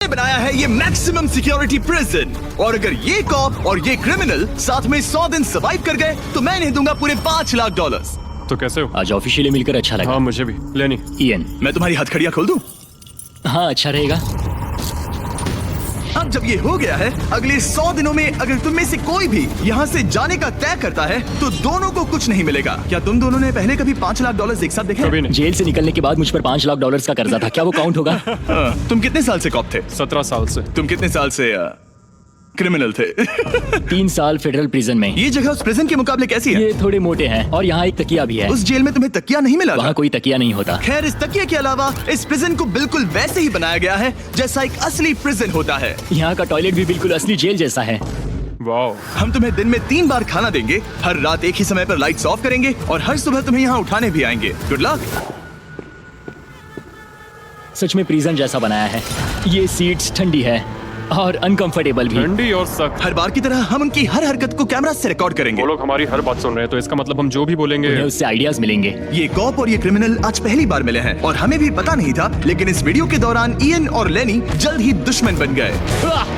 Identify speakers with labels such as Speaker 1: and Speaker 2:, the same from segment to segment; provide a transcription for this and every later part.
Speaker 1: मैंने बनाया है ये मैक्सिमम सिक्योरिटी प्रिजन, और अगर ये कॉप और ये क्रिमिनल साथ में 100 दिन सर्वाइव कर गए तो मैं इन्हें दूंगा पूरे $5 लाख।
Speaker 2: तो कैसे हो?
Speaker 3: आज ऑफिशियली मिलकर अच्छा लगा।
Speaker 2: हाँ मुझे भी। लेनी
Speaker 3: इयन,
Speaker 1: मैं तुम्हारी हथकड़ियां खोल दूं?
Speaker 3: हाँ अच्छा रहेगा।
Speaker 1: अब जब ये हो गया है, अगले 100 दिनों में अगर तुम में से कोई भी यहाँ से जाने का तय करता है तो दोनों को कुछ नहीं मिलेगा। क्या तुम दोनों ने पहले कभी $5 लाख एक साथ देखे?
Speaker 2: कभी नहीं।
Speaker 3: जेल से निकलने के बाद मुझ पर $5 लाख का कर्जा था, क्या वो काउंट होगा?
Speaker 1: तुम कितने साल से कॉप थे?
Speaker 2: 17 साल से।
Speaker 1: तुम कितने साल से क्रिमिनल थे?
Speaker 3: 3 साल फेडरल प्रिजन में।
Speaker 1: ये जगह उस प्रिजन के मुकाबले कैसी है?
Speaker 3: ये थोड़े मोटे हैं और यहाँ एक तकिया भी है।
Speaker 1: उस जेल में तुम्हें तकिया नहीं मिला?
Speaker 3: वहाँ कोई तकिया नहीं होता।
Speaker 1: खैर, इस तकिया के अलावा इस प्रिजन को बिल्कुल वैसे ही बनाया गया है जैसा एक असली प्रिजन होता है।
Speaker 3: यहाँ का टॉयलेट भी बिल्कुल असली जेल जैसा है।
Speaker 2: वाओ।
Speaker 1: हम तुम्हें दिन में 3 बार खाना देंगे, हर रात एक ही समय पर लाइट्स ऑफ करेंगे और हर सुबह तुम्हें यहाँ उठाने भी आएंगे। Good luck.
Speaker 3: सच में प्रिजन जैसा बनाया है। ये सीट्स ठंडी है और अनकंफर्टेबल भी।
Speaker 2: ठंडी और सख्त।
Speaker 1: हर बार की तरह हम उनकी हर हरकत को कैमरा से रिकॉर्ड करेंगे।
Speaker 2: वो लोग हमारी हर बात सुन रहे हैं, तो इसका मतलब हम जो भी बोलेंगे
Speaker 3: उन्हें उससे आइडियाज मिलेंगे।
Speaker 1: ये कॉप और ये क्रिमिनल आज पहली बार मिले हैं और हमें भी पता नहीं था, लेकिन इस वीडियो के दौरान इयन और लेनी जल्द ही दुश्मन बन गए।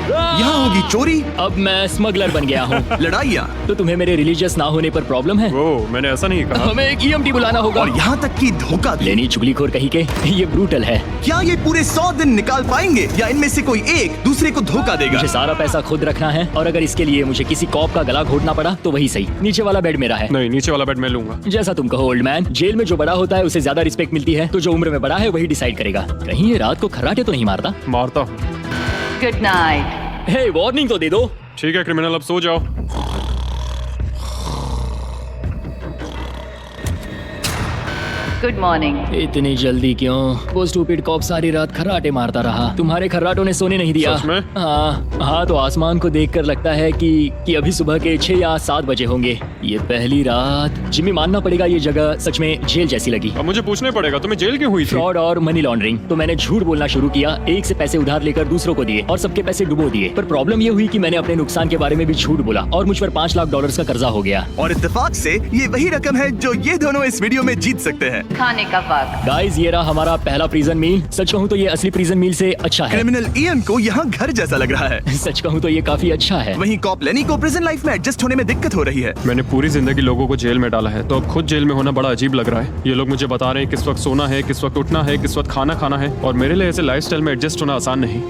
Speaker 1: यहाँ होगी चोरी,
Speaker 3: अब मैं स्मगलर बन गया हूँ।
Speaker 1: लड़ाइयाँ,
Speaker 3: तो तुम्हें मेरे रिलीजियस ना होने पर प्रॉब्लम है?
Speaker 2: वो मैंने ऐसा नहीं कहा।
Speaker 3: हमें एक EMT बुलाना होगा।
Speaker 1: और यहाँ तक कि धोखा भी।
Speaker 3: लेनी चुगलीखोर कहीं के, ये ब्रूटल है।
Speaker 1: क्या ये पूरे 100 दिन निकाल पाएंगे या इनमें से कोई एक दूसरे को धोखा देगा?
Speaker 3: मुझे सारा पैसा खुद रखना है और अगर इसके लिए मुझे किसी कॉप का गला घोटना पड़ा तो वही सही। नीचे वाला बेड मेरा है।
Speaker 2: नहीं, नीचे वाला बेड मैं लूंगा।
Speaker 3: जैसा तुम कहो ओल्ड मैन। जेल में जो बड़ा होता है उसे ज्यादा रिस्पेक्ट मिलती है, तो जो उम्र में बड़ा है वही डिसाइड करेगा। कहीं ये रात को खर्राटे तो नहीं मारता?
Speaker 2: मारता हूँ।
Speaker 4: Good night.
Speaker 3: हे, वार्निंग तो दे दो।
Speaker 2: ठीक है क्रिमिनल, अब सो जाओ।
Speaker 4: Good morning.
Speaker 3: इतनी जल्दी क्यों? वो स्टूपिड कॉप सारी रात खर्राटे मारता रहा। तुम्हारे खर्राटों ने सोने नहीं दिया।
Speaker 2: सच में?
Speaker 3: हाँ, तो आसमान को देखकर लगता है कि अभी सुबह के 6 या 7 बजे होंगे। ये पहली रात। जिम्मी, मानना पड़ेगा ये जगह सच में जेल जैसी लगी।
Speaker 2: अब मुझे पूछने पड़ेगा तुम्हें जेल क्यों हुई थी?
Speaker 3: फ्रॉड और मनी लॉन्ड्रिंग। तो मैंने झूठ बोलना शुरू किया, एक से पैसे उधार लेकर दूसरों को दिए और सबके पैसे डुबो दिए। पर प्रॉब्लम ये हुई कि मैंने अपने नुकसान के बारे में भी झूठ बोला और मुझ पर $5 लाख का कर्जा हो गया।
Speaker 1: और इत्तेफाक से ये वही रकम है जो ये दोनों इस वीडियो में जीत सकते हैं।
Speaker 4: खाने का वक्त।
Speaker 3: गाइस, ये रहा हमारा पहला प्रिजन मील। सच कहूँ तो ये असली प्रिजन मील से अच्छा है।
Speaker 1: क्रिमिनल इयन को यहाँ घर जैसा लग रहा है।
Speaker 3: सच कहूँ तो ये काफी अच्छा है।
Speaker 1: वहीं कॉप लेनी को प्रिजन लाइफ में एडजस्ट होने में दिक्कत हो रही है।
Speaker 2: मैंने पूरी जिंदगी लोगों को जेल में डाला है, तो अब खुद जेल में होना बड़ा अजीब लग रहा है। ये लोग मुझे बता रहे हैं किस वक्त सोना है, किस वक्त उठना है, किस वक्त खाना खाना है, और मेरे लिए ऐसे लाइफस्टाइल में एडजस्ट होना आसान नहीं।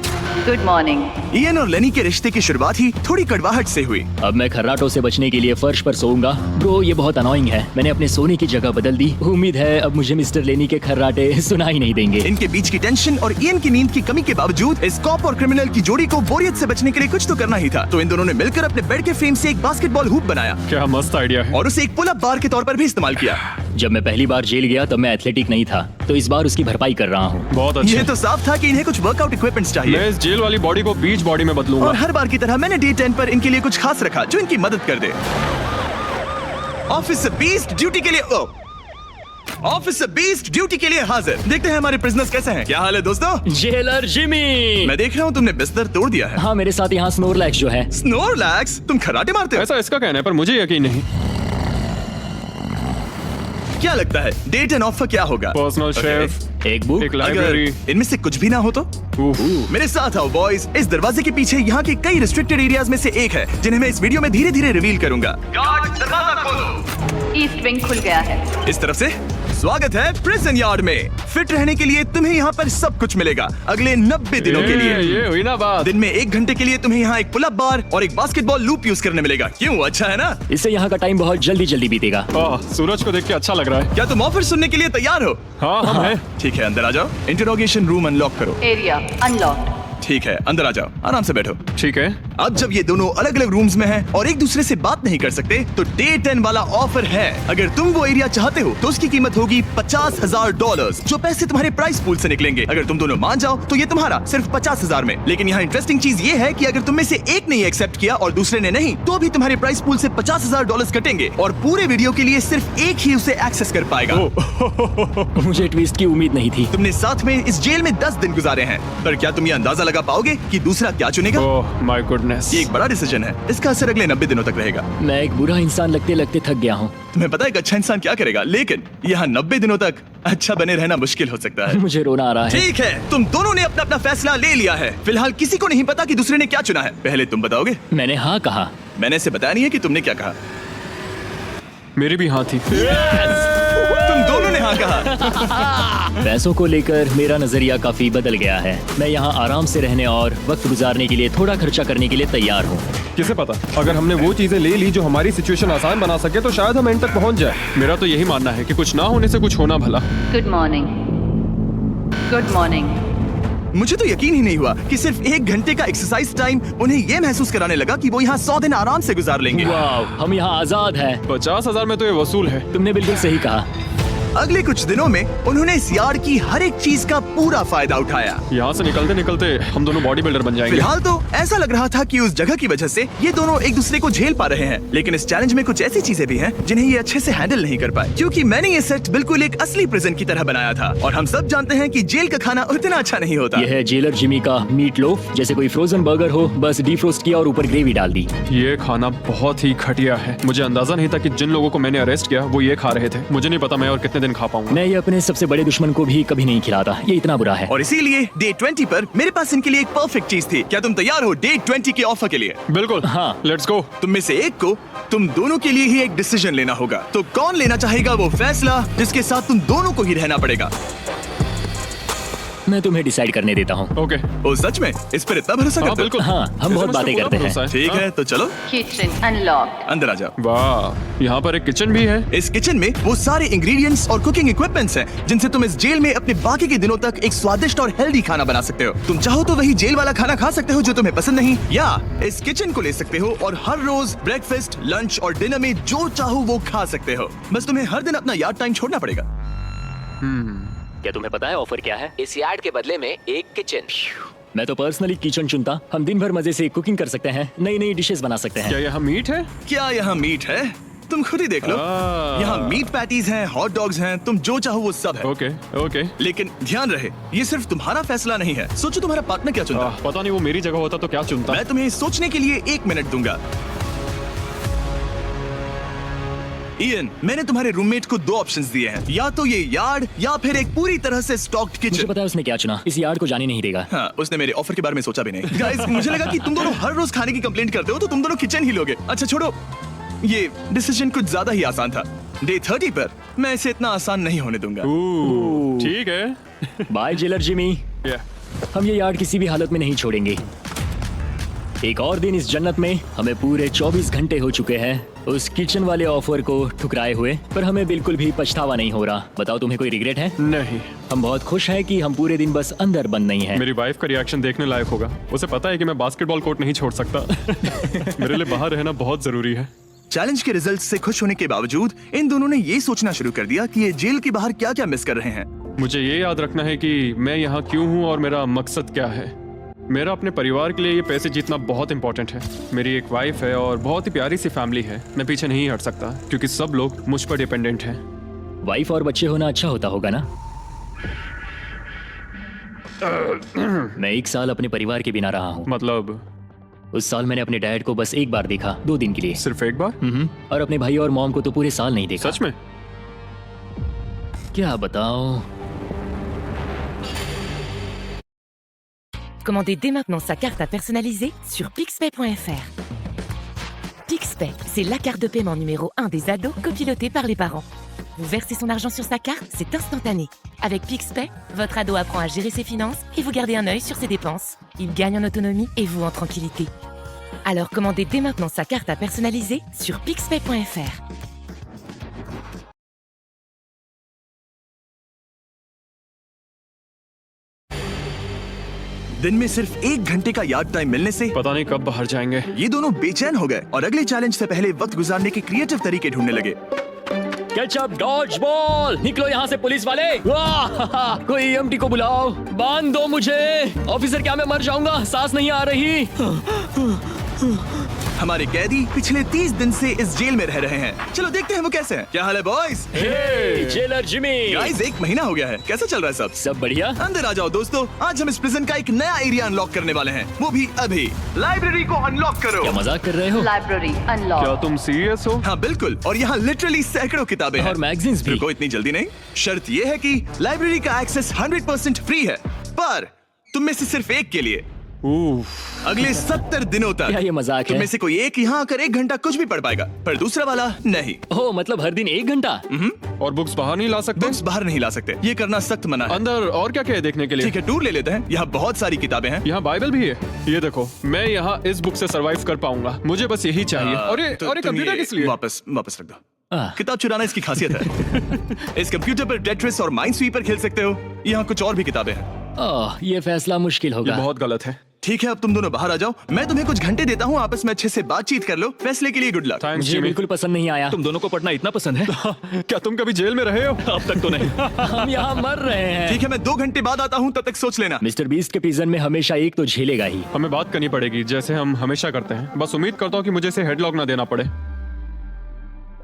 Speaker 4: Good morning.
Speaker 1: इयन और लेनी के रिश्ते की शुरुआत ही थोड़ी कड़वाहट से हुई।
Speaker 3: अब मैं खर्राटों से बचने के लिए फर्श पर सोऊंगा। ब्रो, ये बहुत अनोइंग है। मैंने अपने सोने की जगह बदल दी। उम्मीद है अब मुझे मिस्टर लेनी के खर्राटे सुनाई नहीं देंगे।
Speaker 1: इनके बीच की टेंशन और इयन की नींद की कमी के बावजूद इस कॉप और क्रिमिनल की जोड़ी को बोरियत से बचने के लिए कुछ तो करना ही था। तो इन दोनों ने मिलकर अपने बेड के फ्रेम से एक बास्केटबॉल हूप बनाया।
Speaker 2: क्या मस्त आइडिया है।
Speaker 1: और उसे एक पुल अप बार के तौर पर भी इस्तेमाल किया।
Speaker 3: जब मैं पहली बार जेल गया तब मैं एथलेटिक नहीं था, तो इस बार उसकी भरपाई कर रहा हूँ।
Speaker 2: बहुत अच्छा।
Speaker 1: ये तो साफ था कि इन्हें कुछ वर्कआउट इक्विपमेंट्स चाहिए।
Speaker 2: मैं इस जेल वाली बॉडी को बीच बॉडी में बदलूंगा।
Speaker 1: और हर बार की तरह मैंने डे 10 पर इनके लिए कुछ खास रखा जो इनकी मदद कर दे। ऑफिसर बीस्ट ड्यूटी के लिए ऑफिसर बीस्ट ड्यूटी के लिए हाजिर। देखते हैं हमारे प्रिजनर्स कैसे हैं। क्या हाल है दोस्तों?
Speaker 3: Jailer Jimmy.
Speaker 1: मैं देख रहा हूँ तुमने बिस्तर तोड़ दिया है।
Speaker 3: हाँ, मेरे साथ यहाँ स्नोरलैक्स जो है।
Speaker 1: स्नोरलैक्स? तुम खर्राटे मारते हो?
Speaker 2: ऐसा इसका कहना है, पर मुझे यकीन नहीं।
Speaker 1: क्या लगता है डे 10 ऑफ क्या होगा?
Speaker 2: पर्सनल शेफ,
Speaker 3: एक बुक,
Speaker 2: एक लाइब्रेरी।
Speaker 1: अगर इनमें से कुछ भी ना हो तो? मेरे साथ आओ बॉयज। इस दरवाजे के पीछे यहाँ के कई रिस्ट्रिक्टेड एरियाज में से एक है जिन्हें मैं इस वीडियो में धीरे धीरे रिवील करूंगा। गार्ड, दरवाजा खोलो।
Speaker 4: ईस्ट विंग खुल गया है।
Speaker 1: इस तरफ से स्वागत है प्रिजन यार्ड में। फिट रहने के लिए तुम्हें यहाँ पर सब कुछ मिलेगा अगले 90 दिनों के लिए।
Speaker 2: ये हुई ना बात।
Speaker 1: दिन में 1 घंटे के लिए तुम्हें यहाँ एक पुल अप बार और एक बास्केटबॉल लूप यूज करने मिलेगा। क्यों, अच्छा है ना?
Speaker 3: इससे यहाँ का टाइम बहुत जल्दी जल्दी बीतेगा।
Speaker 2: सूरज को देख के अच्छा लग रहा है।
Speaker 1: क्या तुम ऑफर सुनने के लिए तैयार हो?
Speaker 2: हाँ, हम हैं।
Speaker 1: ठीक है, अंदर आ जाओ। इंटरोगेशन रूम अनलॉक करो।
Speaker 4: Area unlocked.
Speaker 1: ठीक है, अंदर आ जाओ, आराम से बैठो।
Speaker 2: ठीक है।
Speaker 1: अब जब ये दोनों अलग अलग रूम्स में हैं और एक दूसरे से बात नहीं कर सकते, तो डे 10 वाला ऑफर है। अगर तुम वो एरिया चाहते हो तो उसकी कीमत होगी $50,000, जो पैसे तुम्हारे प्राइस पूल से निकलेंगे। अगर तुम दोनों मान जाओ तो ये तुम्हारा सिर्फ 50,000 में। लेकिन यहाँ इंटरेस्टिंग चीज ये है कि अगर तुम में से एक ने एक्सेप्ट किया और दूसरे ने नहीं, तो भी तुम्हारे प्राइस पूल से $50,000 कटेंगे और पूरे वीडियो के लिए सिर्फ एक ही उसे एक्सेस कर पाएगा।
Speaker 3: मुझे ट्विस्ट की उम्मीद नहीं थी।
Speaker 1: तुमने साथ में इस जेल में 10 दिन गुजारे हैं, पर क्या तुम ये अंदाजा लगा पाओगे कि दूसरा क्या चुनेगा?
Speaker 2: Oh my goodness. अवेयरनेस।
Speaker 1: ये एक बड़ा डिसीजन है, इसका असर अगले 90 दिनों तक रहेगा।
Speaker 3: मैं एक बुरा इंसान लगते लगते थक गया हूँ।
Speaker 1: तुम्हें पता है एक अच्छा इंसान क्या करेगा, लेकिन यहाँ 90 दिनों तक अच्छा बने रहना मुश्किल हो सकता है।
Speaker 3: मुझे रोना आ रहा है।
Speaker 1: ठीक है, तुम दोनों ने अपना अपना फैसला ले लिया है। फिलहाल किसी को नहीं पता कि दूसरे ने क्या चुना है। पहले तुम बताओगे?
Speaker 3: मैंने हाँ कहा।
Speaker 1: मैंने इसे बताया नहीं है कि तुमने क्या कहा।
Speaker 2: मेरी भी हाँ थी।
Speaker 1: तुम दोनों ने हाँ कहा।
Speaker 3: पैसों को लेकर मेरा नजरिया काफी बदल गया है। मैं यहाँ आराम से रहने और वक्त गुजारने के लिए थोड़ा खर्चा करने के लिए तैयार हूँ।
Speaker 2: किसे पता, अगर हमने वो चीजें ले ली जो हमारी सिचुएशन आसान बना सके तो शायद हम एंड तक पहुंच जाए। मेरा तो यही मानना है कि कुछ ना होने से कुछ होना भला।
Speaker 4: Good morning. Good morning.
Speaker 1: मुझे तो यकीन ही नहीं हुआ कि सिर्फ 1 घंटे का एक्सरसाइज टाइम उन्हें ये महसूस कराने लगा कि वो यहाँ 100 दिन आराम से गुजार लेंगे।
Speaker 3: वाह, हम यहाँ आजाद हैं।
Speaker 2: 50,000 में तो ये वसूल है।
Speaker 3: तुमने बिल्कुल सही कहा।
Speaker 1: अगले कुछ दिनों में उन्होंने इस यार्ड की हर एक चीज का पूरा फायदा उठाया।
Speaker 2: यहाँ से निकलते निकलते हम दोनों बॉडी बिल्डर बन जाएंगे।
Speaker 1: फिलहाल तो ऐसा लग रहा था कि उस जगह की वजह से ये दोनों एक दूसरे को झेल पा रहे हैं, लेकिन इस चैलेंज में कुछ ऐसी चीजें भी हैं जिन्हें ये अच्छे से हैंडल नहीं कर पाए, क्योंकि मैंने ये सेट बिल्कुल एक असली प्रिजन की तरह बनाया था। और हम सब जानते हैं कि जेल का खाना उतना अच्छा नहीं होता।
Speaker 3: यह है जेलर जिमी का मीट लोफ, जैसे कोई फ्रोजन बर्गर हो, बस डिफ्रोस्ट किया और ऊपर ग्रेवी डाल दी।
Speaker 2: ये खाना बहुत ही घटिया है। मुझे अंदाजा नहीं था कि जिन लोगों को मैंने अरेस्ट किया वो ये खा रहे थे। मुझे नहीं पता मैं और कितने दिन खा पाऊंगा।
Speaker 3: मैं ये अपने सबसे बड़े दुश्मन को भी कभी नहीं खिलाता। ये इतना बुरा है।
Speaker 1: और इसीलिए डे 20 पर मेरे पास इनके लिए एक परफेक्ट चीज थी। क्या तुम तैयार हो डे 20 के ऑफर के लिए?
Speaker 2: बिल्कुल,
Speaker 3: हाँ।
Speaker 2: Let's go.
Speaker 1: तुम में से एक को तुम दोनों के लिए ही एक डिसीजन लेना होगा। तो कौन लेना चाहेगा वो फैसला जिसके साथ तुम दोनों को ही रहना पड़ेगा?
Speaker 3: मैं तुम्हें डिसाइड करने देता हूँ।
Speaker 2: ओके।
Speaker 1: ओ सच में इस पर इतना भरोसा
Speaker 2: हाँ
Speaker 1: करते हो?
Speaker 2: बिल्कुल।
Speaker 3: हाँ, हम बहुत बातें करते हैं।
Speaker 1: ठीक है, तो चलो
Speaker 4: Kitchen unlocked.
Speaker 1: अंदर आ जाओ।
Speaker 2: वाह, यहाँ पर एक किचन भी है।
Speaker 1: इस किचन में वो सारे इंग्रेडिएंट्स और कुकिंग इक्विपमेंट्स हैं जिनसे तुम इस जेल में अपने बाकी के दिनों तक एक स्वादिष्ट और हेल्दी खाना बना सकते हो। तुम चाहो तो वही जेल वाला खाना खा सकते हो जो तुम्हें पसंद नहीं, या इस किचन को ले सकते हो और हर रोज ब्रेकफास्ट, लंच और डिनर में जो चाहो वो खा सकते हो। बस तुम्हें हर दिन अपना यार्ड टाइम छोड़ना पड़ेगा।
Speaker 3: क्या तुम्हें पता है ऑफर क्या है?
Speaker 5: इस यार्ड के बदले में एक किचन।
Speaker 3: मैं तो पर्सनली किचन चुनता। हम दिन भर मजे से कुकिंग कर सकते हैं, नई नई डिशेस बना सकते
Speaker 2: क्या
Speaker 3: हैं।
Speaker 2: यहाँ मीट है?
Speaker 1: क्या यहाँ मीट है? तुम खुद ही देख लो। यहाँ मीट पैटीज हैं, हॉट डॉग्स हैं, तुम जो चाहो वो सब है।
Speaker 2: Okay okay.
Speaker 1: लेकिन ध्यान रहे, ये सिर्फ तुम्हारा फैसला नहीं है। सोचो तुम्हारा पार्टनर क्या चुनता।
Speaker 2: पता नहीं वो मेरी जगह होता तो क्या चुनता।
Speaker 1: मैं तुम्हें सोचने के लिए 1 मिनट दूंगा। इयन, मैंने तुम्हारे रूममेट को 2 ऑप्शंस दिए हैं, या तो ये यार्ड या फिर एक पूरी तरह से स्टॉक्ड
Speaker 3: मुझे
Speaker 1: किचन।
Speaker 3: पता है उसने क्या चुना। इस यार्ड को जाने नहीं देगा।
Speaker 1: हाँ, उसने मेरे ऑफर के बारे में सोचा भी नहीं। गाइस, मुझे लगा कि तुम दोनों हर रोज खाने की कंप्लेंट करते हो तो तुम दोनों किचन ही लोगे। अच्छा छोड़ो, ये डिसीजन कुछ ज्यादा ही आसान था। डे 30 पर मैं इसे इतना आसान नहीं होने दूंगा।
Speaker 2: ठीक है।
Speaker 3: Bye jailer Jimmy. हम ये यार्ड किसी भी हालत में नहीं छोड़ेंगे। एक और दिन इस जन्नत में। हमें पूरे 24 घंटे हो चुके हैं उस किचन वाले ऑफर को ठुकराए हुए, पर हमें बिल्कुल भी पछतावा नहीं हो रहा। बताओ, तुम्हें कोई रिग्रेट है?
Speaker 2: नहीं।
Speaker 3: हम बहुत खुश हैं कि हम पूरे दिन बस अंदर बंद नहीं हैं।
Speaker 2: मेरी वाइफ का रिएक्शन देखने लायक होगा। उसे पता है कि मैं बास्केटबॉल कोर्ट नहीं छोड़ सकता। मेरे लिए बाहर रहना बहुत जरूरी है।
Speaker 1: चैलेंज के रिजल्ट से खुश होने के बावजूद इन दोनों ने ये सोचना शुरू कर दिया कि ये जेल के बाहर क्या क्या मिस कर रहे हैं।
Speaker 2: मुझे ये याद रखना है कि मैं यहाँ क्यों हूँ और मेरा मकसद क्या है। मेरा अपने परिवार के लिए ये पैसे जीतना बहुत इंपॉर्टेंट है। मेरी एक वाइफ है और बहुत ही प्यारी सी फैमिली है। मैं पीछे नहीं हट सकता क्योंकि सब लोग मुझ पर डिपेंडेंट हैं।
Speaker 3: वाइफ और बच्चे होना अच्छा होता होगा ना? मैं 1 साल अपने परिवार के बिना रहा हूँ।
Speaker 2: मतलब?
Speaker 3: उस साल मैंने अपने डैड को बस 1 बार देखा, 2 दिन के लिए।
Speaker 2: सिर्फ एक बार?
Speaker 3: और अपने भाई और मॉम को तो पूरे साल नहीं देखा।
Speaker 2: सच में?
Speaker 3: क्या बताऊं?
Speaker 6: Commandez dès maintenant sa carte à personnaliser sur pixpay.fr. Pixpay, c'est la carte de paiement numéro 1 des ados copilotée par les parents. Vous versez son argent sur sa carte, c'est instantané. Avec Pixpay, votre ado apprend à gérer ses finances et vous gardez un œil sur ses dépenses. Il gagne en autonomie et vous en tranquillité. Alors commandez dès maintenant sa carte à personnaliser sur pixpay.fr.
Speaker 1: दिन में सिर्फ 1 घंटे का yard time मिलने से
Speaker 2: पता नहीं कब बाहर जाएंगे।
Speaker 1: ये दोनों बेचैन हो गए और अगले चैलेंज से पहले वक्त गुजारने के क्रिएटिव तरीके ढूंढने लगे।
Speaker 3: केचप डॉज बॉल, निकलो यहाँ से पुलिस वाले। वाह, कोई ईएमटी को बुलाओ, बांध दो मुझे। ऑफिसर, क्या मैं मर जाऊंगा? सांस नहीं आ रही।
Speaker 1: हमारे कैदी पिछले 30 दिन से इस जेल में रह रहे हैं। चलो देखते हैं वो कैसे हैं। क्या हाल है बॉयज?
Speaker 3: Jailer Jimmy.
Speaker 1: गाइस 1 महीना हो गया है, कैसा चल रहा है सब?
Speaker 3: सब बढ़िया।
Speaker 1: अंदर आ जाओ दोस्तों, आज हम इस प्रिजन का एक नया एरिया अनलॉक करने वाले हैं, वो भी अभी। लाइब्रेरी को अनलॉक करो।
Speaker 3: क्या मजाक कर रहे हो?
Speaker 4: Library
Speaker 2: क्या
Speaker 4: unlocked.
Speaker 2: तुम सीरियस हो?
Speaker 1: हाँ बिल्कुल, और यहाँ लिटरली सैकड़ों किताबें हैं
Speaker 3: और मैगजीन्स भी।
Speaker 1: रुको, इतनी जल्दी नहीं। शर्त ये है कि लाइब्रेरी का एक्सेस 100% फ्री है, पर तुम में से सिर्फ एक के लिए अगले 70 दिनों तक।
Speaker 3: क्या ये मजाक है?
Speaker 1: तुम में से कोई एक यहाँ आकर 1 घंटा कुछ भी पढ़ पाएगा, पर दूसरा वाला नहीं।
Speaker 3: ओह, मतलब हर दिन 1 घंटा?
Speaker 2: और बुक्स बाहर नहीं ला सकते?
Speaker 1: बुक्स बाहर नहीं ला सकते, ये करना सख्त मना है।
Speaker 2: अंदर और क्या क्या है देखने के लिए?
Speaker 1: ठीक है, टूर ले लेते हैं। यहाँ बहुत सारी किताबें हैं।
Speaker 2: यहाँ बाइबल भी है। ये देखो, मैं यहाँ इस बुक से सरवाइव कर पाऊंगा, मुझे बस यही चाहिए। और ये
Speaker 1: तो तुम
Speaker 2: कंप्यूटर
Speaker 1: ये
Speaker 2: किस लिए?
Speaker 1: वापस रख दो।
Speaker 3: आह,
Speaker 1: किताब चुराना इसकी खासियत है। इस कंप्यूटर पर टेट्रिस और माइनस्वीपर खेल सकते हो। यहाँ कुछ और भी किताबें हैं।
Speaker 3: ओह, ये फैसला मुश्किल
Speaker 2: ये
Speaker 3: होगा।
Speaker 2: बहुत गलत है।
Speaker 1: ठीक है, अब तुम दोनों बाहर आ जाओ, मैं तुम्हें कुछ घंटे देता हूँ, आपस में अच्छे से बातचीत कर लो। फैसले के लिए गुड लक।
Speaker 2: थैंक्स
Speaker 3: मुझे
Speaker 2: जिमी।
Speaker 3: बिल्कुल पसंद नहीं आया।
Speaker 7: तुम दोनों को पढ़ना इतना पसंद है?
Speaker 2: क्या तुम कभी जेल में रहे हो?
Speaker 7: अब तक तो नहीं।
Speaker 3: हम यहाँ मर रहे हैं।
Speaker 1: ठीक है, मैं 2 घंटे बाद आता हूँ, तब तक सोच लेना।
Speaker 3: मिस्टर बीस्ट के प्रिजन में हमेशा एक तो झेलेगा ही।
Speaker 2: हमें बात करनी पड़ेगी, जैसे हम हमेशा करते हैं। बस उम्मीद करता हूँ कि मुझे इसे हेडलॉक ना देना पड़े।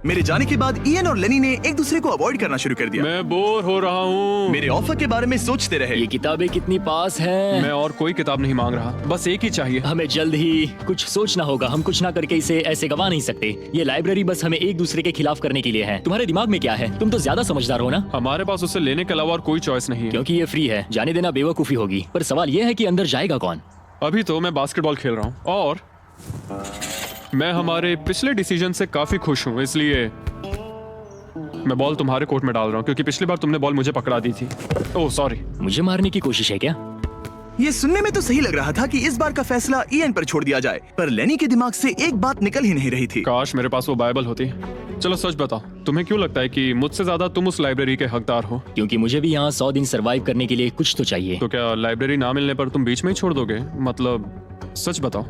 Speaker 1: मेरे जाने के बाद इयन और लेनी ने एक दूसरे को अवॉइड करना शुरू कर दिया।
Speaker 2: मैं बोर हो रहा हूँ।
Speaker 1: मेरे ऑफर के बारे में सोचते रहे।
Speaker 3: ये किताबें कितनी पास हैं।
Speaker 2: मैं और कोई किताब नहीं मांग रहा, बस एक ही चाहिए।
Speaker 3: हमें जल्द ही कुछ सोचना होगा। हम कुछ ना करके इसे ऐसे गवा नहीं सकते। ये लाइब्रेरी बस हमें एक दूसरे के खिलाफ करने के लिए है। तुम्हारे दिमाग में क्या है? तुम तो ज्यादा समझदार हो ना।
Speaker 2: हमारे पास उसे लेने के अलावा और कोई चॉइस नहीं है।
Speaker 3: क्योंकि ये फ्री है, जाने देना बेवकूफी होगी। पर सवाल ये है कि अंदर जाएगा कौन?
Speaker 2: अभी तो मैं बास्केटबॉल खेल रहा हूँ और मैं हमारे पिछले डिसीजन से काफी खुश हूँ, इसलिए मैं बॉल तुम्हारे कोर्ट में डाल रहा हूँ, क्योंकि पिछली बार तुमने बॉल मुझे पकड़ा दी थी। Oh sorry.
Speaker 3: मुझे मारने की कोशिश है क्या?
Speaker 1: ये सुनने में तो सही लग रहा था कि इस बार का फैसला इयन पर छोड़ दिया जाए, पर लेनी के दिमाग से एक बात निकल ही नहीं रही थी।
Speaker 2: काश मेरे पास वो बाइबल होती। चलो सच बताओ, तुम्हें क्यों लगता है कि मुझसे ज्यादा तुम उस लाइब्रेरी के हकदार हो?
Speaker 3: क्योंकि मुझे भी यहाँ 100 दिन सरवाइव करने के लिए कुछ तो चाहिए।
Speaker 2: तो क्या लाइब्रेरी ना मिलने पर तुम बीच में ही छोड़ दोगे? मतलब सच बताओ।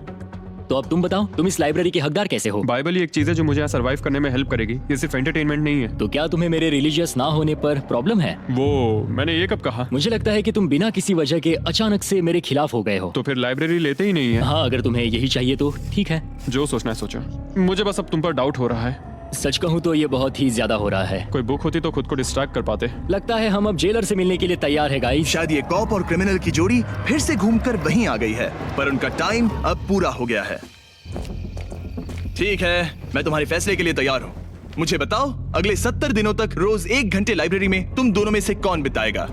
Speaker 3: तो अब तुम बताओ, तुम इस लाइब्रेरी के हकदार कैसे हो?
Speaker 2: बाइबल ही एक चीज है जो मुझे यहाँ सरवाइव करने में हेल्प करेगी, ये सिर्फ एंटरटेनमेंट नहीं है।
Speaker 3: तो क्या तुम्हें मेरे रिलीजियस ना होने पर प्रॉब्लम है?
Speaker 2: वो मैंने ये कब कहा?
Speaker 3: मुझे लगता है कि तुम बिना किसी वजह के अचानक से मेरे खिलाफ हो गए हो।
Speaker 2: तो फिर लाइब्रेरी लेते ही नहीं है।
Speaker 3: हाँ, अगर तुम्हें यही चाहिए तो ठीक है।
Speaker 2: जो सोचना है सोचो, मुझे बस अब तुम पर डाउट हो रहा है।
Speaker 3: सच कहूँ तो ये बहुत ही ज्यादा हो रहा है।
Speaker 2: कोई बुक होती तो खुद को डिस्ट्रैक्ट कर पाते।
Speaker 3: लगता है हम अब जेलर से मिलने के लिए तैयार है गाइस।
Speaker 1: शायद ये कॉप और क्रिमिनल की जोड़ी फिर से घूमकर वहीं आ गई है, पर उनका टाइम अब पूरा हो गया है। ठीक है, मैं तुम्हारे फैसले के लिए तैयार हूँ। मुझे बताओ, अगले 70 दिनों तक रोज 1 घंटे लाइब्रेरी में तुम दोनों में से कौन बिताएगा?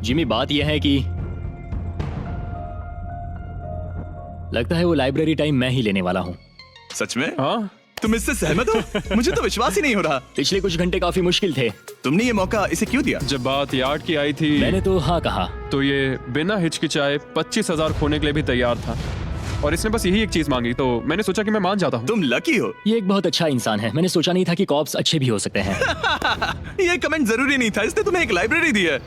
Speaker 3: जिमी, बात यह है कि लगता है वो लाइब्रेरी टाइम मैं ही लेने वाला हूँ।
Speaker 1: सच में?
Speaker 2: हाँ,
Speaker 1: तुम इससे सहमत हो? मुझे तो विश्वास ही नहीं हो रहा।
Speaker 3: पिछले कुछ घंटे काफी मुश्किल थे।
Speaker 1: तुमने ये मौका इसे क्यों दिया?
Speaker 2: जब बात यार्ड की आई थी
Speaker 3: मैंने तो हाँ कहा।
Speaker 2: तो ये बिना हिचकिचाए 25,000 खोने के लिए भी तैयार था, और इसने बस यही एक चीज मांगी, तो मैंने सोचा कि मैं मान जाता हूँ।
Speaker 1: तुम लकी हो।
Speaker 3: ये एक बहुत अच्छा इंसान है। मैंने सोचा नहीं था कि कॉप्स अच्छे भी हो सकते हैं।
Speaker 1: ये कमेंट जरूरी नहीं था, इसने तुम्हें एक लाइब्रेरी दी है।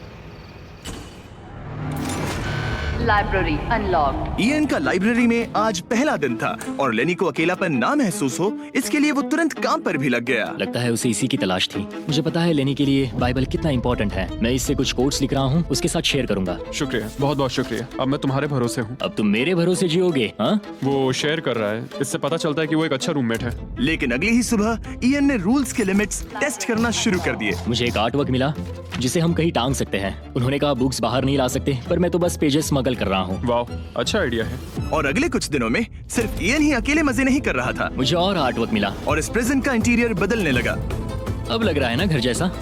Speaker 4: Library unlocked.
Speaker 1: इयन का लाइब्रेरी में आज पहला दिन था, और लेनी को अकेलापन ना महसूस हो इसके लिए वो तुरंत काम पर भी लग गया।
Speaker 3: लगता है उसे इसी की तलाश थी। मुझे पता है लेने के लिए बाइबल कितना इंपॉर्टेंट है। मैं इससे कुछ कोट्स लिख रहा हूँ, उसके साथ शेयर करूंगा।
Speaker 2: शुक्रिया, बहुत बहुत शुक्रिया। अब मैं तुम्हारे भरोसे हूँ।
Speaker 3: अब तुम मेरे भरोसे जियोगे? हाँ,
Speaker 2: वो शेयर कर रहा है, इससे पता चलता है कि वो एक अच्छा रूममेट है।
Speaker 1: लेकिन अगली ही सुबह इयन ने रूल्स के लिमिट्स टेस्ट करना शुरू कर दिए।
Speaker 3: मुझे एक आर्ट वर्क मिला जिसे हम कहीं टांग सकते हैं। उन्होंने कहा बुक्स बाहर नहीं ला सकते, पर मैं तो बस पेजेस स्मगल कर रहा हूँ।
Speaker 2: वाह, अच्छा आइडिया है।
Speaker 1: और अगले कुछ दिनों में सिर्फ इयन ही अकेले मजे नहीं कर रहा था,
Speaker 3: मुझे और आर्ट वर्क मिला।
Speaker 1: और इस प्रिजन का इंटीरियर बदलने लगा।
Speaker 3: अब लग रहा है ना घर जैसा।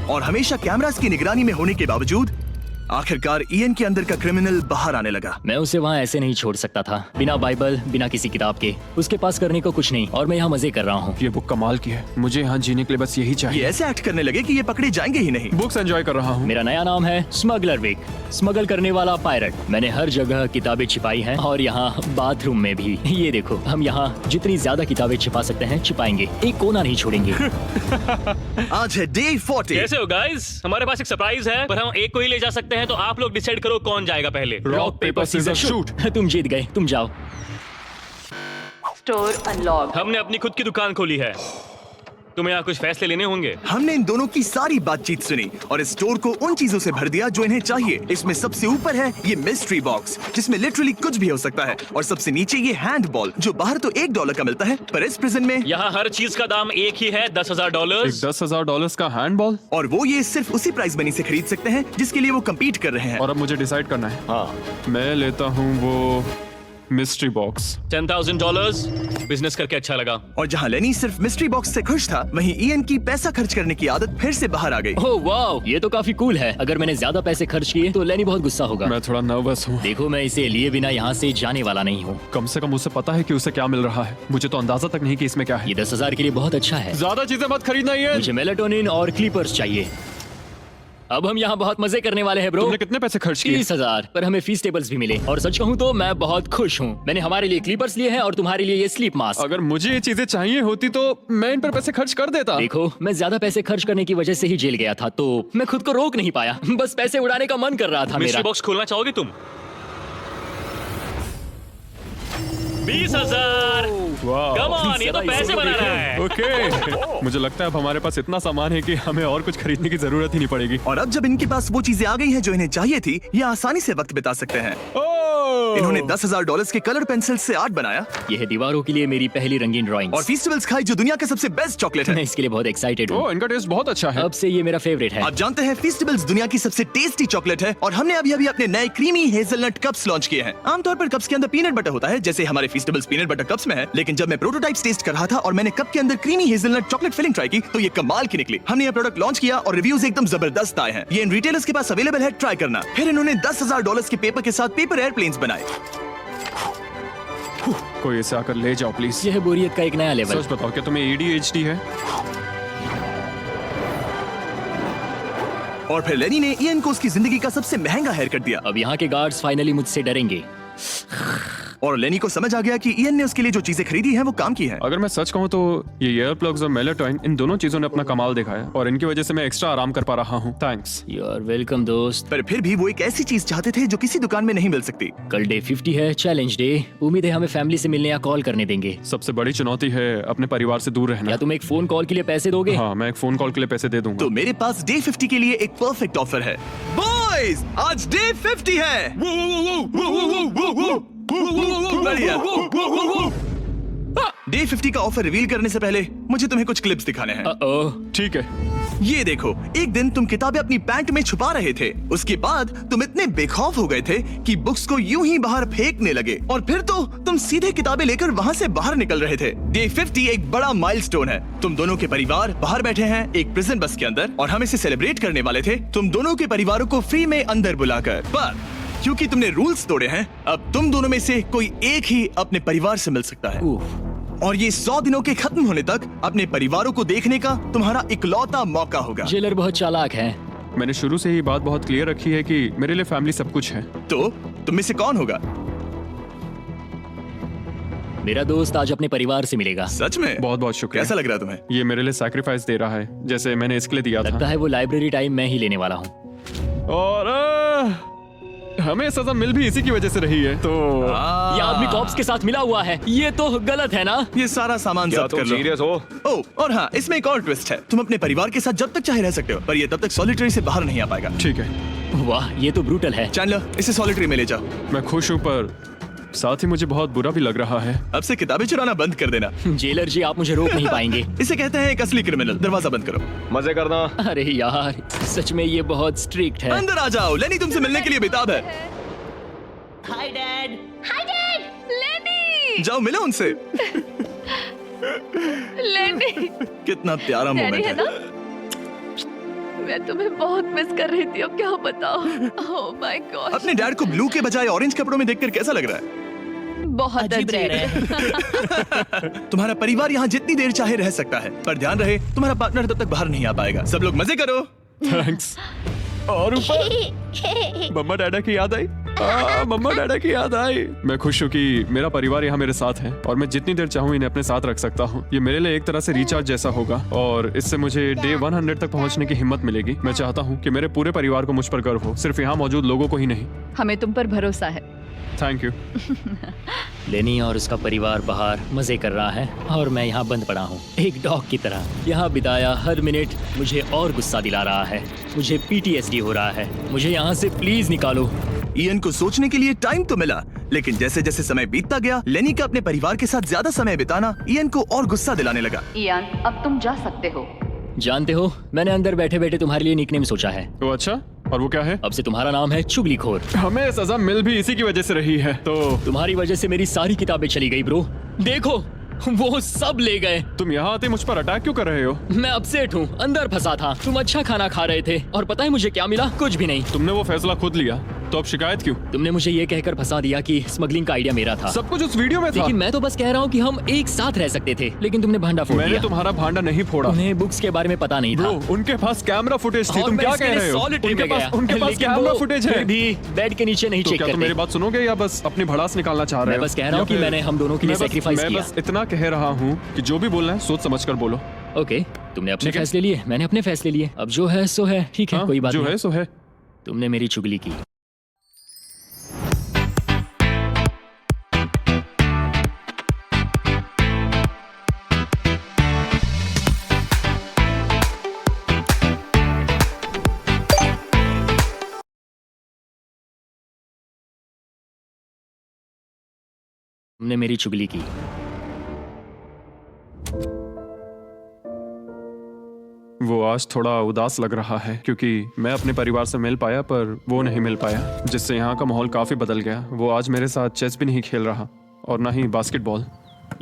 Speaker 1: और हमेशा कैमरास की निगरानी में होने के बावजूद आखिरकार इयन के अंदर का क्रिमिनल बाहर आने लगा।
Speaker 3: मैं उसे वहाँ ऐसे नहीं छोड़ सकता था, बिना बाइबल, बिना किसी किताब के। उसके पास करने को कुछ नहीं, और मैं यहाँ मजे कर रहा हूँ।
Speaker 2: ये बुक कमाल की है, मुझे यहाँ जीने के लिए बस यही
Speaker 1: ये
Speaker 2: चाहिए।
Speaker 1: ऐसे एक्ट करने लगे कि ये पकड़े जाएंगे ही नहीं।
Speaker 2: बुक्स एंजॉय कर रहा हूँ।
Speaker 3: मेरा नया नाम है स्मगलर विक, स्मगल करने वाला पायरट। मैंने हर जगह किताबें छिपाई हैं, और यहाँ बाथरूम में भी। ये देखो, हम यहाँ जितनी ज्यादा किताबें छिपा सकते हैं छिपाएंगे, एक कोना नहीं छोड़ेंगे।
Speaker 1: आज है डे 40।
Speaker 7: कैसे हो गाइस? हमारे पास एक सरप्राइज है, पर हम एक को ही ले जा सकते हैं, तो आप लोग डिसाइड करो कौन जाएगा पहले।
Speaker 2: Rock paper scissor shoot.
Speaker 3: तुम जीत गए, तुम जाओ।
Speaker 4: Store unlocked.
Speaker 7: हमने अपनी खुद की दुकान खोली है। तुम्हें यहाँ कुछ फैसले लेने होंगे।
Speaker 1: हमने इन दोनों की सारी बातचीत सुनी और इस स्टोर को उन चीजों से भर दिया जो इन्हें चाहिए। इसमें सबसे ऊपर है ये मिस्ट्री बॉक्स जिसमें लिटरली कुछ भी हो सकता है, और सबसे नीचे ये हैंड बॉल जो बाहर तो $1 का मिलता है, पर इस प्रिजन में
Speaker 7: यहाँ हर चीज का दाम एक ही है, $10,000।
Speaker 2: एक $10,000 का हैंडबॉल।
Speaker 1: और वो ये सिर्फ उसी प्राइस मनी से खरीद सकते हैं जिसके लिए वो कम्पीट कर रहे हैं।
Speaker 2: और अब मुझे डिसाइड करना है।
Speaker 1: हाँ,
Speaker 2: मैं लेता हूँ वो मिस्ट्री बॉक्स।
Speaker 7: $10,000 बिजनेस करके अच्छा लगा।
Speaker 1: और जहाँ लेनी सिर्फ मिस्ट्री बॉक्स से खुश था, वहीं इयन की पैसा खर्च करने की आदत फिर से बाहर आ गई।
Speaker 3: ओह वाओ, ये तो काफी कूल है। अगर मैंने ज्यादा पैसे खर्च किए तो लेनी बहुत गुस्सा होगा।
Speaker 2: मैं थोड़ा नर्वस हूँ।
Speaker 3: देखो, मैं इसे लिए बिना यहाँ से जाने वाला नहीं हूँ।
Speaker 2: कम से कम उसे पता है कि उसे क्या मिल रहा है। मुझे तो अंदाजा तक नहीं कि इसमें क्या है।
Speaker 3: ये 10,000 के लिए बहुत अच्छा है।
Speaker 2: ज्यादा चीजें मत खरीदना ये।
Speaker 3: मुझे मेलाटोनिन और क्लीपर्स चाहिए। अब हम यहाँ बहुत मजे करने वाले हैं ब्रो।
Speaker 2: तुमने कितने पैसे खर्च किए?
Speaker 3: 30,000, पर हमें फीस टेबल्स भी मिले। और सच कहूँ तो मैं बहुत खुश हूँ। मैंने हमारे लिए क्लीपर्स लिए हैं और तुम्हारे लिए ये स्लीप मास्क।
Speaker 2: अगर मुझे ये चीजें चाहिए होती तो मैं इन पर पैसे खर्च कर देता।
Speaker 3: देखो, मैं ज्यादा पैसे खर्च करने की वजह से ही जेल गया था, तो मैं खुद को रोक नहीं पाया। बस पैसे उड़ाने का मन कर रहा था मेरा।
Speaker 7: मिस्ट्री बॉक्स खोलना चाहोगे तुम? 20,000।
Speaker 2: वाह।
Speaker 7: कम ऑन, ये तो पैसे बना रहा है।
Speaker 2: ओके। मुझे लगता है अब हमारे पास इतना सामान है कि हमें और कुछ खरीदने की जरूरत ही नहीं पड़ेगी।
Speaker 1: और अब जब इनके पास वो चीजें आ गई हैं जो इन्हें चाहिए थी, ये आसानी से वक्त बिता सकते हैं। इन्होंने $10,000 के कलर पेंसिल से आर्ट बनाया
Speaker 3: यह है दीवारों के लिए मेरी पहली रंगीन ड्राइंग।
Speaker 1: और फीस्टिवल्स खाई जो दुनिया का सबसे बेस्ट चॉकलेट
Speaker 3: मैं
Speaker 1: है।
Speaker 3: इसके लिए बहुत एक्साइटेड हूँ।
Speaker 2: ओह, इनका टेस्ट बहुत अच्छा है।
Speaker 3: अब से ये मेरा फेवरेट है।
Speaker 1: आप जानते हैं फीस्टिवल्स दुनिया की सबसे टेस्टी चॉकलेट है, और हमने अभी अपने नए क्रीमी हेजलनट कप्स लॉन्च किए हैं। आमतौर पर कप्स के अंदर पीनट बटर होता है, जैसे हमारे फीस्टिवल्स पीनट बटर कप्स में है, लेकिन जब मैं प्रोटोटाइप्स टेस्ट कर रहा था और मैंने कप के अंदर creamy hazelnut chocolate filling try की तो ये कमाल की निकली। हमने ये प्रोडक्ट लॉन्च किया और रिव्यूज एकदम जबरदस्त आए हैं। ये इन रिटेलर्स के पास अवेलेबल है, ट्राई करना। फिर इन्होंने $10,000 के पेपर के साथ पेपर एयरप्लेन्स बनाए।
Speaker 2: कोई इसे आकर ले जाओ प्लीज।
Speaker 3: यह बोरियत का एक नया लेवल।
Speaker 2: सच बताओ, क्या तुम्हें ADHD है?
Speaker 1: और फिर लेनी ने इयन को उसकी जिंदगी का सबसे महंगा हेयर कट दिया।
Speaker 3: अब यहाँ के गार्ड्स फाइनली मुझसे डरेंगे।
Speaker 1: और लेनी को समझ आ गया कि इयन ने उसके लिए जो चीजें खरीदी हैं वो काम की हैं।
Speaker 2: अगर मैं सच कहूँ तो ये ईयर प्लग्स और मेलाटोनिन, इन दोनों चीजों ने अपना कमाल दिखाया और इनकी वजह से मैं एक्स्ट्रा आराम कर पा रहा हूँ। थैंक्स।
Speaker 3: यू आर वेलकम दोस्त।
Speaker 1: पर फिर भी वो एक ऐसी चीज चाहते थे जो किसी दुकान में नहीं मिल सकती।
Speaker 3: कल डे 50 है, चैलेंज डे। उम्मीद है हमें फैमिली से मिलने या कॉल करने देंगे।
Speaker 2: सबसे बड़ी चुनौती है अपने परिवार से दूर रहना।
Speaker 3: क्या तुम एक फोन कॉल के लिए पैसे दोगे?
Speaker 2: हाँ, मैं एक फोन कॉल के लिए पैसे दे दूंगा।
Speaker 1: तो मेरे पास डे 50 के लिए एक परफेक्ट ऑफर है। बॉयज, आज डे 50 है। बढ़िया। डे 50 का ऑफर रिवील करने से पहले मुझे तुम्हें कुछ क्लिप्स दिखाने हैं।
Speaker 2: ठीक है।
Speaker 1: ये देखो, एक दिन तुम किताबें अपनी पैंट में छुपा रहे थे, उसके बाद तुम इतने बेखौफ हो गए थे कि बुक्स को यूं ही बाहर फेंकने लगे, और फिर तो तुम सीधे किताबें लेकर वहां से बाहर निकल रहे थे। डे 50 एक बड़ा माइलस्टोन है। तुम दोनों के परिवार बाहर बैठे हैं एक प्रिजन बस के अंदर, और हम इसे सेलिब्रेट करने वाले थे तुम दोनों के परिवारों को फ्री में अंदर बुलाकर। पर क्योंकि तुमने रूल्स तोड़े हैं, अब तुम दोनों में से कोई एक ही अपने परिवार से मिल सकता है। और ये 100 दिनों के खत्म होने तक अपने परिवारों को देखने का तुम्हारा इकलौता मौका होगा।
Speaker 3: जेलर बहुत चालाक है।
Speaker 2: मैंने शुरू से ही बात बहुत क्लियर रखी है कि मेरे लिए फैमिली सब कुछ है।
Speaker 1: तो तुम में से कौन होगा?
Speaker 3: मेरा दोस्त आज अपने परिवार से मिलेगा।
Speaker 1: सच में?
Speaker 2: बहुत बहुत शुक्रिया।
Speaker 1: कैसा लग रहा है तुम्हें?
Speaker 2: ये मेरे लिए सैक्रिफाइस दे रहा है, जैसे मैंने इसके लिए दिया
Speaker 3: लगता
Speaker 2: था।
Speaker 3: है वो लाइब्रेरी टाइम मैं ही लेने वाला हूँ।
Speaker 2: और हमें सजा मिल भी इसी की वजह से रही है। तो
Speaker 3: ये आदमी कॉप्स के साथ मिला हुआ है, ये तो गलत है ना?
Speaker 1: ये सारा सामान जब्त कर लो।
Speaker 7: सीरियस हो?
Speaker 1: ओह, और हाँ, इसमें एक और ट्विस्ट है। तुम अपने परिवार के साथ जब तक चाहे रह सकते हो, पर ये तब तक सॉलिटरी से बाहर नहीं आ पाएगा।
Speaker 2: ठीक है।
Speaker 3: वाह, ये तो ब्रूटल है।
Speaker 1: चैंडलर, इसे सॉलिटरी में ले जाओ।
Speaker 2: मैं खुश हूँ, पर साथ ही मुझे बहुत बुरा भी लग रहा है।
Speaker 1: अब से किताबें चुराना बंद कर देना।
Speaker 3: जेलर जी, आप मुझे रोक नहीं पाएंगे।
Speaker 1: इसे कहते हैं एक असली क्रिमिनल। दरवाजा बंद करो।
Speaker 7: मजे करना।
Speaker 3: अरे यार, सच में ये बहुत स्ट्रिक्ट है।
Speaker 1: अंदर आ जाओ, लेनी तुमसे मिलने के लिए बेताब है।
Speaker 8: Hi dad. Hi dad. लेनी।
Speaker 1: जाओ मिलो उनसे।
Speaker 8: लेनी।
Speaker 1: कितना प्यारा
Speaker 8: डैडी
Speaker 1: मोमेंट
Speaker 8: है
Speaker 1: है।
Speaker 8: ना? मैं तुम्हें बहुत मिस कर रही थी, अब क्या बताओ। Oh my God.
Speaker 1: अपने डैड को ब्लू के बजाय ऑरेंज कपड़ों में देखकर कैसा लग रहा है?
Speaker 8: बहुत
Speaker 6: अजीब रह
Speaker 8: अजीब।
Speaker 1: तुम्हारा परिवार यहाँ जितनी देर चाहे रह सकता है, पर ध्यान रहे तुम्हारा पार्टनर तब तक बाहर नहीं आ पाएगा। सब लोग मजे करो।
Speaker 2: थैंक्स। और ऊपर मम्मा डैडा की याद आई। मम्मा डैडा की याद आई। मैं खुश हूँ कि मेरा परिवार यहाँ मेरे साथ है और मैं जितनी देर चाहूँ इन्हें अपने साथ रख सकता हूँ। ये मेरे लिए एक तरह से रिचार्ज जैसा होगा और इससे मुझे डे 100 तक पहुँचने की हिम्मत मिलेगी। मैं चाहता हूँ कि मेरे पूरे परिवार को मुझ पर गर्व हो, सिर्फ यहाँ मौजूद लोगों को ही नहीं।
Speaker 8: हमें तुम पर भरोसा है।
Speaker 2: Thank you.
Speaker 3: लेनी और उसका परिवार बाहर मजे कर रहा है और मैं यहाँ बंद पड़ा हूँ एक डॉग की तरह। यहाँ बिताया हर मिनट मुझे और गुस्सा दिला रहा है। मुझे PTSD हो रहा है। मुझे यहाँ से प्लीज निकालो।
Speaker 1: इयन को सोचने के लिए टाइम तो मिला, लेकिन जैसे जैसे समय बीतता गया, लेनी का अपने परिवार के साथ ज्यादा समय बिताना इयन को और गुस्सा दिलाने लगा।
Speaker 4: इयान, अब तुम जा सकते हो।
Speaker 3: जानते हो, मैंने अंदर बैठे बैठे तुम्हारे लिए निकनेम सोचा है।
Speaker 2: तो अच्छा, और वो क्या है?
Speaker 3: अब से तुम्हारा नाम है चुगलीखोर।
Speaker 2: हमें सजा मिल भी इसी की वजह से रही है। तो
Speaker 3: तुम्हारी वजह से मेरी सारी किताबें चली गई ब्रो। देखो, वो सब ले गए।
Speaker 2: तुम यहाँ आते मुझ पर अटैक क्यों कर रहे हो?
Speaker 3: मैं अपसेट हूँ, अंदर फंसा था। तुम अच्छा खाना खा रहे थे और पता है मुझे क्या मिला? कुछ भी नहीं।
Speaker 2: तुमने वो फैसला खुद लिया, तो अब शिकायत क्यों?
Speaker 3: तुमने मुझे ये कहकर फंसा दिया कि स्मगलिंग का आइडिया मेरा था।
Speaker 2: सब कुछ उस वीडियो में था।
Speaker 3: लेकिन मैं तो बस कह रहा हूँ कि हम एक साथ रह सकते थे, लेकिन तुमने भांडा फोड़
Speaker 2: मैंने
Speaker 3: दिया।
Speaker 2: तुम्हारा भांडा नहीं फोड़ा।
Speaker 3: उन्हें बुक्स के बारे में पता नहीं था।
Speaker 2: ब्रो, उनके पास कैमरा फुटेज थी।
Speaker 3: और
Speaker 2: तुम
Speaker 3: मैं
Speaker 2: क्या
Speaker 3: इसके
Speaker 2: कह
Speaker 3: लिए
Speaker 2: रहे हो?
Speaker 3: solitary में गया।
Speaker 2: उनके पास
Speaker 3: लेकिन
Speaker 2: कैमरा
Speaker 3: वो
Speaker 2: फुटेज है।
Speaker 3: फिर भी बेड के नीचे नहीं
Speaker 2: तो
Speaker 3: चेक
Speaker 2: क्या तुम मेरी
Speaker 3: करते।
Speaker 2: बात सुनोगे या बस अपनी भड़ास निकालना चाह रहे
Speaker 3: मैं
Speaker 2: हो?
Speaker 3: बस कह रहा हूँ कि
Speaker 2: या फिर-
Speaker 3: मैंने हम दोनों के लिए
Speaker 2: मैं बस-
Speaker 3: sacrifice
Speaker 2: मैं
Speaker 3: किया।
Speaker 2: बस इतना कह रहा हूँ कि जो भी बोलना है सोच समझ कर बोलो।
Speaker 3: ओके, तुमने अपने
Speaker 2: ठीक है।
Speaker 3: फैसले लिए, मैंने अपने फैसले लिए। अब जो है सो है, ठीक है,
Speaker 2: हाँ,
Speaker 3: कोई बात
Speaker 2: जो
Speaker 3: नहीं।
Speaker 2: है सो है।
Speaker 3: तुमने मेरी चुगली की। तुमने मेरी चुगली की।
Speaker 2: वो आज थोड़ा उदास लग रहा है क्योंकि मैं अपने परिवार से मिल पाया पर वो नहीं मिल पाया, जिससे यहाँ का माहौल काफी बदल गया। वो आज मेरे साथ चेस भी नहीं खेल रहा और ना ही बास्केटबॉल।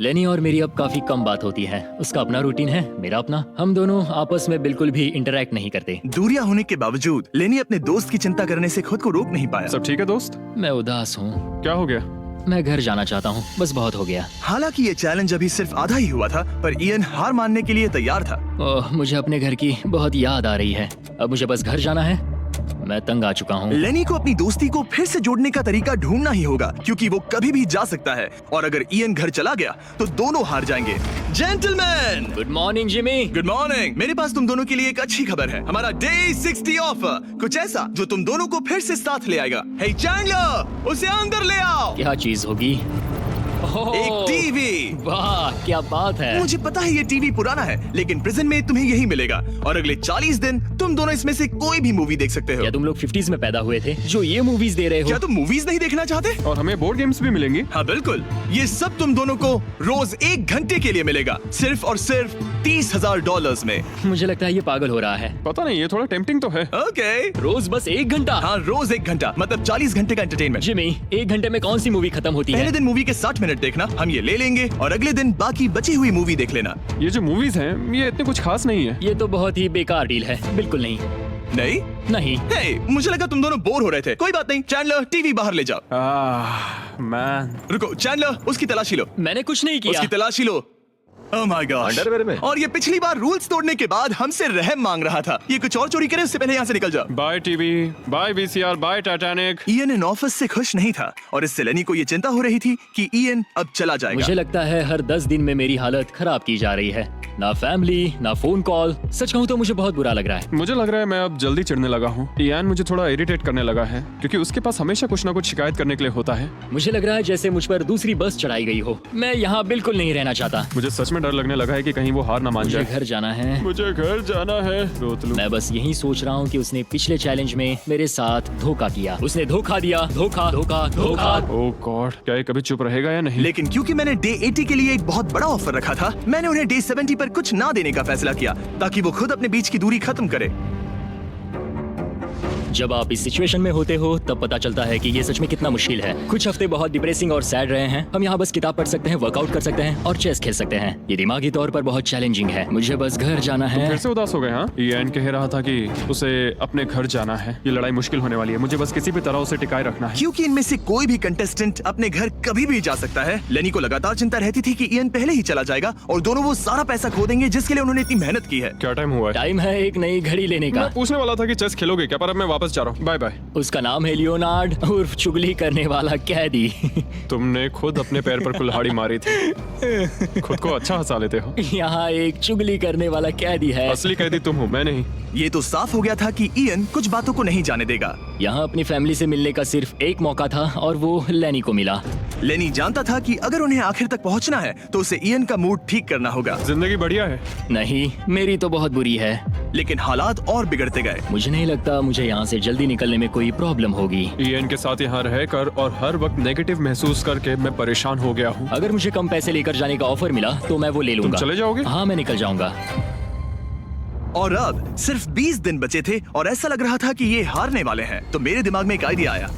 Speaker 3: लेनी और मेरी अब काफी कम बात होती है। उसका अपना रूटीन है, मेरा अपना। हम दोनों आपस में बिल्कुल भी इंटरेक्ट नहीं करते।
Speaker 1: दूरियां होने के बावजूद लेनी अपने दोस्त की चिंता करने से खुद को रोक नहीं पाया।
Speaker 2: सब ठीक है दोस्त?
Speaker 3: मैं उदास हूँ।
Speaker 2: क्या हो गया?
Speaker 3: मैं घर जाना चाहता हूँ, बस बहुत हो गया।
Speaker 1: हालांकि ये चैलेंज अभी सिर्फ आधा ही हुआ था, पर इयन हार मानने के लिए तैयार था।
Speaker 3: ओह, मुझे अपने घर की बहुत याद आ रही है। अब मुझे बस घर जाना है। मैं तंग आ चुका हूँ।
Speaker 1: लेनी को अपनी दोस्ती को फिर से जोड़ने का तरीका ढूंढना ही होगा, क्योंकि वो कभी भी जा सकता है और अगर इयन घर चला गया तो दोनों हार जाएंगे। Gentleman,
Speaker 3: good morning Jimmy.
Speaker 1: Good morning. मेरे पास तुम दोनों के लिए एक अच्छी खबर है। हमारा डे 60 ऑफर, कुछ ऐसा जो तुम दोनों को फिर से साथ ले आएगा। हे चैंडलर, उसे अंदर ले आओ।
Speaker 3: क्या चीज होगी? ओह,
Speaker 1: एक टीवी।
Speaker 3: वाह, क्या बात है।
Speaker 1: मुझे पता है ये टीवी पुराना है, लेकिन प्रेजेंट में तुम्हें यही मिलेगा और अगले 40 दिन तुम दोनों इसमें से कोई भी मूवी देख सकते हो।
Speaker 3: क्या तुम लोग 50s में पैदा हुए थे जो ये मूवीज दे रहे हो?
Speaker 1: क्या तुम मूवीज नहीं देखना चाहते?
Speaker 2: और हमें बोर्ड गेम्स भी मिलेंगी।
Speaker 1: हाँ बिल्कुल, ये सब तुम दोनों को रोज 1 घंटे के लिए मिलेगा, सिर्फ और सिर्फ $30,000 में।
Speaker 3: मुझे लगता है ये पागल हो रहा है।
Speaker 2: पता नहीं, ये थोड़ा टेम्पटिंग तो है।
Speaker 1: ओके,
Speaker 3: रोज बस 1 घंटा?
Speaker 1: हाँ रोज 1 घंटा, मतलब 40 घंटे का एंटरटेनमेंट।
Speaker 3: जिमी, 1 घंटे में कौन सी मूवी खत्म होती
Speaker 1: पहले
Speaker 3: है?
Speaker 1: दिन मूवी के 60 मिनट देखना, हम ये ले लेंगे और अगले दिन बाकी बची हुई मूवी देख लेना।
Speaker 2: ये जो मूवीज हैं ये इतने कुछ खास नहीं है।
Speaker 3: ये तो बहुत ही बेकार डील है। बिल्कुल नहीं।
Speaker 1: नहीं
Speaker 3: नहीं।
Speaker 1: हे, मुझे लगा तुम दोनों बोर हो रहे थे। कोई बात नहीं, चैंडलर टीवी बाहर ले जाओ।
Speaker 2: मैन,
Speaker 1: रुको चैंडलर, उसकी तलाशी लो।
Speaker 3: मैंने कुछ नहीं किया।
Speaker 1: उसकी तलाशी लो। Oh my gosh.
Speaker 5: अंडरवेयर में?
Speaker 1: और ये पिछली बार रूल्स तोड़ने के बाद हमसे रहम मांग रहा था। ये कुछ और चोरी करे उससे पहले यहाँ से निकल जाओ।
Speaker 2: Bye TV, bye VCR, bye Titanic.
Speaker 1: Ian इन ऑफिस से खुश नहीं था और इससे लेनी को ये चिंता हो रही थी कि इयन अब चला जाएगा।
Speaker 3: मुझे लगता है हर 10 दिन में मेरी हालत खराब की जा रही है। ना फैमिली, ना फोन कॉल। सच कहूँ तो मुझे बहुत बुरा लग रहा है।
Speaker 2: मुझे लग रहा है मैं अब जल्दी चिढ़ने लगा हूँ। इयान मुझे थोड़ा इरिटेट करने लगा है क्योंकि उसके पास हमेशा कुछ ना कुछ शिकायत करने के लिए होता है।
Speaker 3: मुझे लग रहा है जैसे मुझ पर दूसरी बस चढ़ाई गई हो। मैं यहाँ बिल्कुल नहीं रहना चाहता।
Speaker 2: मुझे सच में डर लगने लगा है कि कहीं वो हार ना मान
Speaker 3: मुझे
Speaker 2: जाए।
Speaker 3: घर जाना है।
Speaker 2: मुझे घर जाना है। रोतलू।
Speaker 3: मैं बस यही सोच रहा हूँ कि उसने पिछले चैलेंज में मेरे साथ धोखा किया। उसने धोखा दिया। धोखा, धोखा, धोखा।
Speaker 2: ओह गॉड, क्या ये कभी चुप रहेगा या नहीं?
Speaker 1: लेकिन क्योंकि मैंने डे 80 के लिए एक बहुत बड़ा ऑफर रखा था, मैंने उन्हें डे 70 पर कुछ ना देने का फैसला किया ताकि वो खुद अपने बीच की दूरी खत्म करे।
Speaker 3: जब आप इस सिचुएशन में होते हो तब पता चलता है कि ये सच में कितना मुश्किल है। कुछ हफ्ते बहुत डिप्रेसिंग और सैड रहे हैं। हम यहाँ बस किताब पढ़ सकते हैं, वर्कआउट कर सकते हैं और चेस खेल सकते हैं। ये दिमागी तौर पर बहुत चैलेंजिंग है। मुझे बस घर जाना है।
Speaker 2: फिर से उदास हो गए? हाँ, इयान कह रहा था कि उसे अपने घर जाना है। ये लड़ाई मुश्किल होने वाली है। मुझे बस किसी भी तरह उसे टिकाए रखना है।
Speaker 1: क्योंकि इनमें से कोई भी कंटेस्टेंट अपने घर कभी भी जा सकता है। लेनी को लगातार चिंता रहती थी कि इयन पहले ही चला जाएगा और दोनों वो सारा पैसा खो देंगे जिसके लिए उन्होंने इतनी मेहनत की है।
Speaker 2: क्या टाइम हुआ है?
Speaker 3: टाइम है एक नई घड़ी लेने का।
Speaker 2: मैं पूछने वाला था कि चेस खेलोगे क्या, पर अब मैं वापस जा रहा हूँ। Bye bye.
Speaker 3: उसका नाम है लियोनार्ड, उर्फ चुगली करने वाला कैदी।
Speaker 2: तुमने खुद अपने पैर पर कुल्हाड़ी मारी थी। खुद को अच्छा हंसा लेते हो।
Speaker 3: यहाँ एक चुगली करने वाला कैदी है।
Speaker 2: असली कैदी तुम हो, मैं नहीं।
Speaker 1: ये तो साफ हो गया था कि इयन कुछ बातों को नहीं जाने देगा।
Speaker 3: यहाँ अपनी फैमिली से मिलने का सिर्फ एक मौका था और वो लेनी को मिला।
Speaker 1: लेनी जानता था कि अगर उन्हें आखिर तक पहुंचना है तो उसे इयन का मूड ठीक करना होगा,
Speaker 2: जिंदगी बढ़िया है।
Speaker 3: नहीं, मेरी तो बहुत बुरी है।
Speaker 1: लेकिन हालात और बिगड़ते गए।
Speaker 3: मुझे नहीं लगता मुझे यहाँ से जल्दी निकलने में कोई प्रॉब्लम होगी।
Speaker 2: ईएन के साथ यहाँ रहकर और हर वक्त नेगेटिव महसूस करके मैं परेशान हो गया हूँ।
Speaker 3: अगर मुझे कम पैसे लेकर जाने का ऑफर मिला तो मैं वो ले लूंगा।
Speaker 2: चले जाओगे?
Speaker 3: हाँ, मैं निकल जाऊंगा।
Speaker 1: और अब सिर्फ 20 दिन बचे थे और ऐसा लग रहा था कि ये हारने वाले हैं। तो मेरे दिमाग में एक आइडिया आया।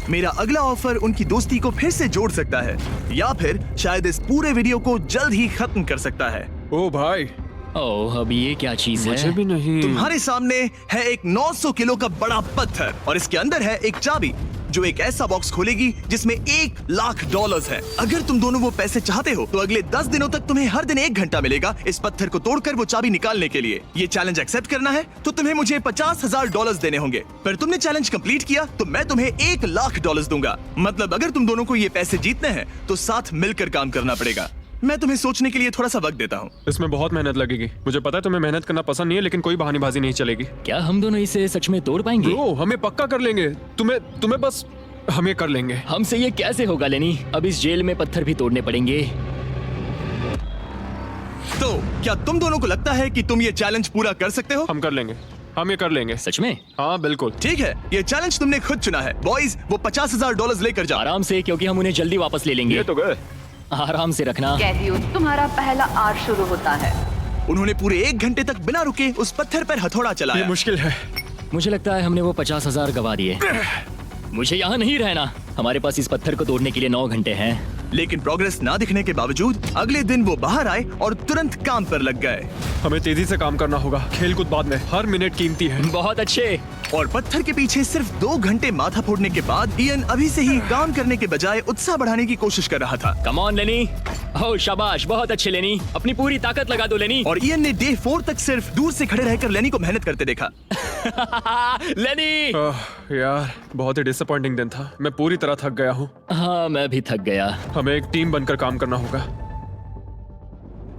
Speaker 1: मेरा अगला ऑफर उनकी दोस्ती को फिर से जोड़ सकता है या फिर शायद इस पूरे वीडियो को जल्द ही खत्म कर सकता है।
Speaker 2: ओ भाई,
Speaker 3: ओह, अब ये क्या चीज है?
Speaker 2: मुझे भी नहीं।
Speaker 1: तुम्हारे सामने है एक 900 किलो का बड़ा पत्थर और इसके अंदर है एक चाबी जो एक ऐसा बॉक्स खोलेगी जिसमें $1,00,000 है। अगर तुम दोनों वो पैसे चाहते हो तो अगले 10 दिनों तक तुम्हें हर दिन 1 घंटा मिलेगा इस पत्थर को तोड़कर वो चाबी निकालने के लिए। ये चैलेंज एक्सेप्ट करना है तो तुम्हें मुझे $50,000 देने होंगे। पर तुमने चैलेंज कंप्लीट किया तो मैं तुम्हें $1,00,000 दूंगा। मतलब अगर तुम दोनों को ये पैसे जीतने हैं तो साथ मिलकर काम करना पड़ेगा। मैं तुम्हें सोचने के लिए थोड़ा सा वक्त देता हूँ।
Speaker 2: इसमें बहुत मेहनत लगेगी। मुझे पता है तुम्हें मेहनत करना पसंद नहीं है, लेकिन कोई बहानेबाजी नहीं चलेगी।
Speaker 3: क्या हम दोनों इसे सच में तोड़ पाएंगे?
Speaker 2: ब्रो, हमें पक्का कर लेंगे। तुम्हें बस हम ये कर लेंगे।
Speaker 3: हमसे ये कैसे होगा लेनी? अब इस जेल में पत्थर भी तोड़ने पड़ेंगे।
Speaker 1: तो क्या तुम दोनों को लगता है कि तुम ये चैलेंज पूरा कर सकते हो?
Speaker 2: हम कर लेंगे, हम ये कर लेंगे।
Speaker 3: सच में?
Speaker 2: हाँ बिल्कुल।
Speaker 1: ठीक है, ये चैलेंज तुमने खुद चुना है। बॉयज, वो $50,000 लेकर जाओ।
Speaker 3: आराम से, क्योंकि हम उन्हें जल्दी वापस ले लेंगे।
Speaker 2: ये तो गए।
Speaker 3: आराम से रखना।
Speaker 4: कैदियों, तुम्हारा पहला आर्ट शुरू होता है।
Speaker 1: उन्होंने पूरे 1 घंटे तक बिना रुके उस पत्थर पर हथौड़ा
Speaker 2: ये
Speaker 1: चलाया।
Speaker 2: मुश्किल है।
Speaker 3: मुझे लगता है हमने वो 50,000 गवा दिए। मुझे यहाँ नहीं रहना। हमारे पास इस पत्थर को तोड़ने के लिए 9 घंटे हैं।
Speaker 1: लेकिन प्रोग्रेस ना दिखने के बावजूद अगले दिन वो बाहर आए और तुरंत काम पर लग गए।
Speaker 2: हमें तेजी से काम करना होगा। खेल कूद बाद में, हर मिनट कीमती है।
Speaker 3: बहुत अच्छे।
Speaker 1: और पत्थर के पीछे सिर्फ 2 घंटे माथा फोड़ने के बाद इयन अभी से ही काम करने के बजाय उत्साह बढ़ाने की कोशिश कर रहा था।
Speaker 3: कम ऑन लेनी। ओह शाबाश, बहुत अच्छे लेनी। अपनी पूरी ताकत लगा दो लेनी।
Speaker 1: और इयन ने डे 4 तक सिर्फ दूर से खड़े रहकर लेनी को मेहनत करते देखा।
Speaker 3: लेनी।
Speaker 2: यार, बहुत ही डिसअपॉइंटिंग दिन था। मैं पूरी तरह थक गया हूँ।
Speaker 3: हाँ, मैं भी थक गया।
Speaker 2: हमें एक टीम बनकर काम करना होगा।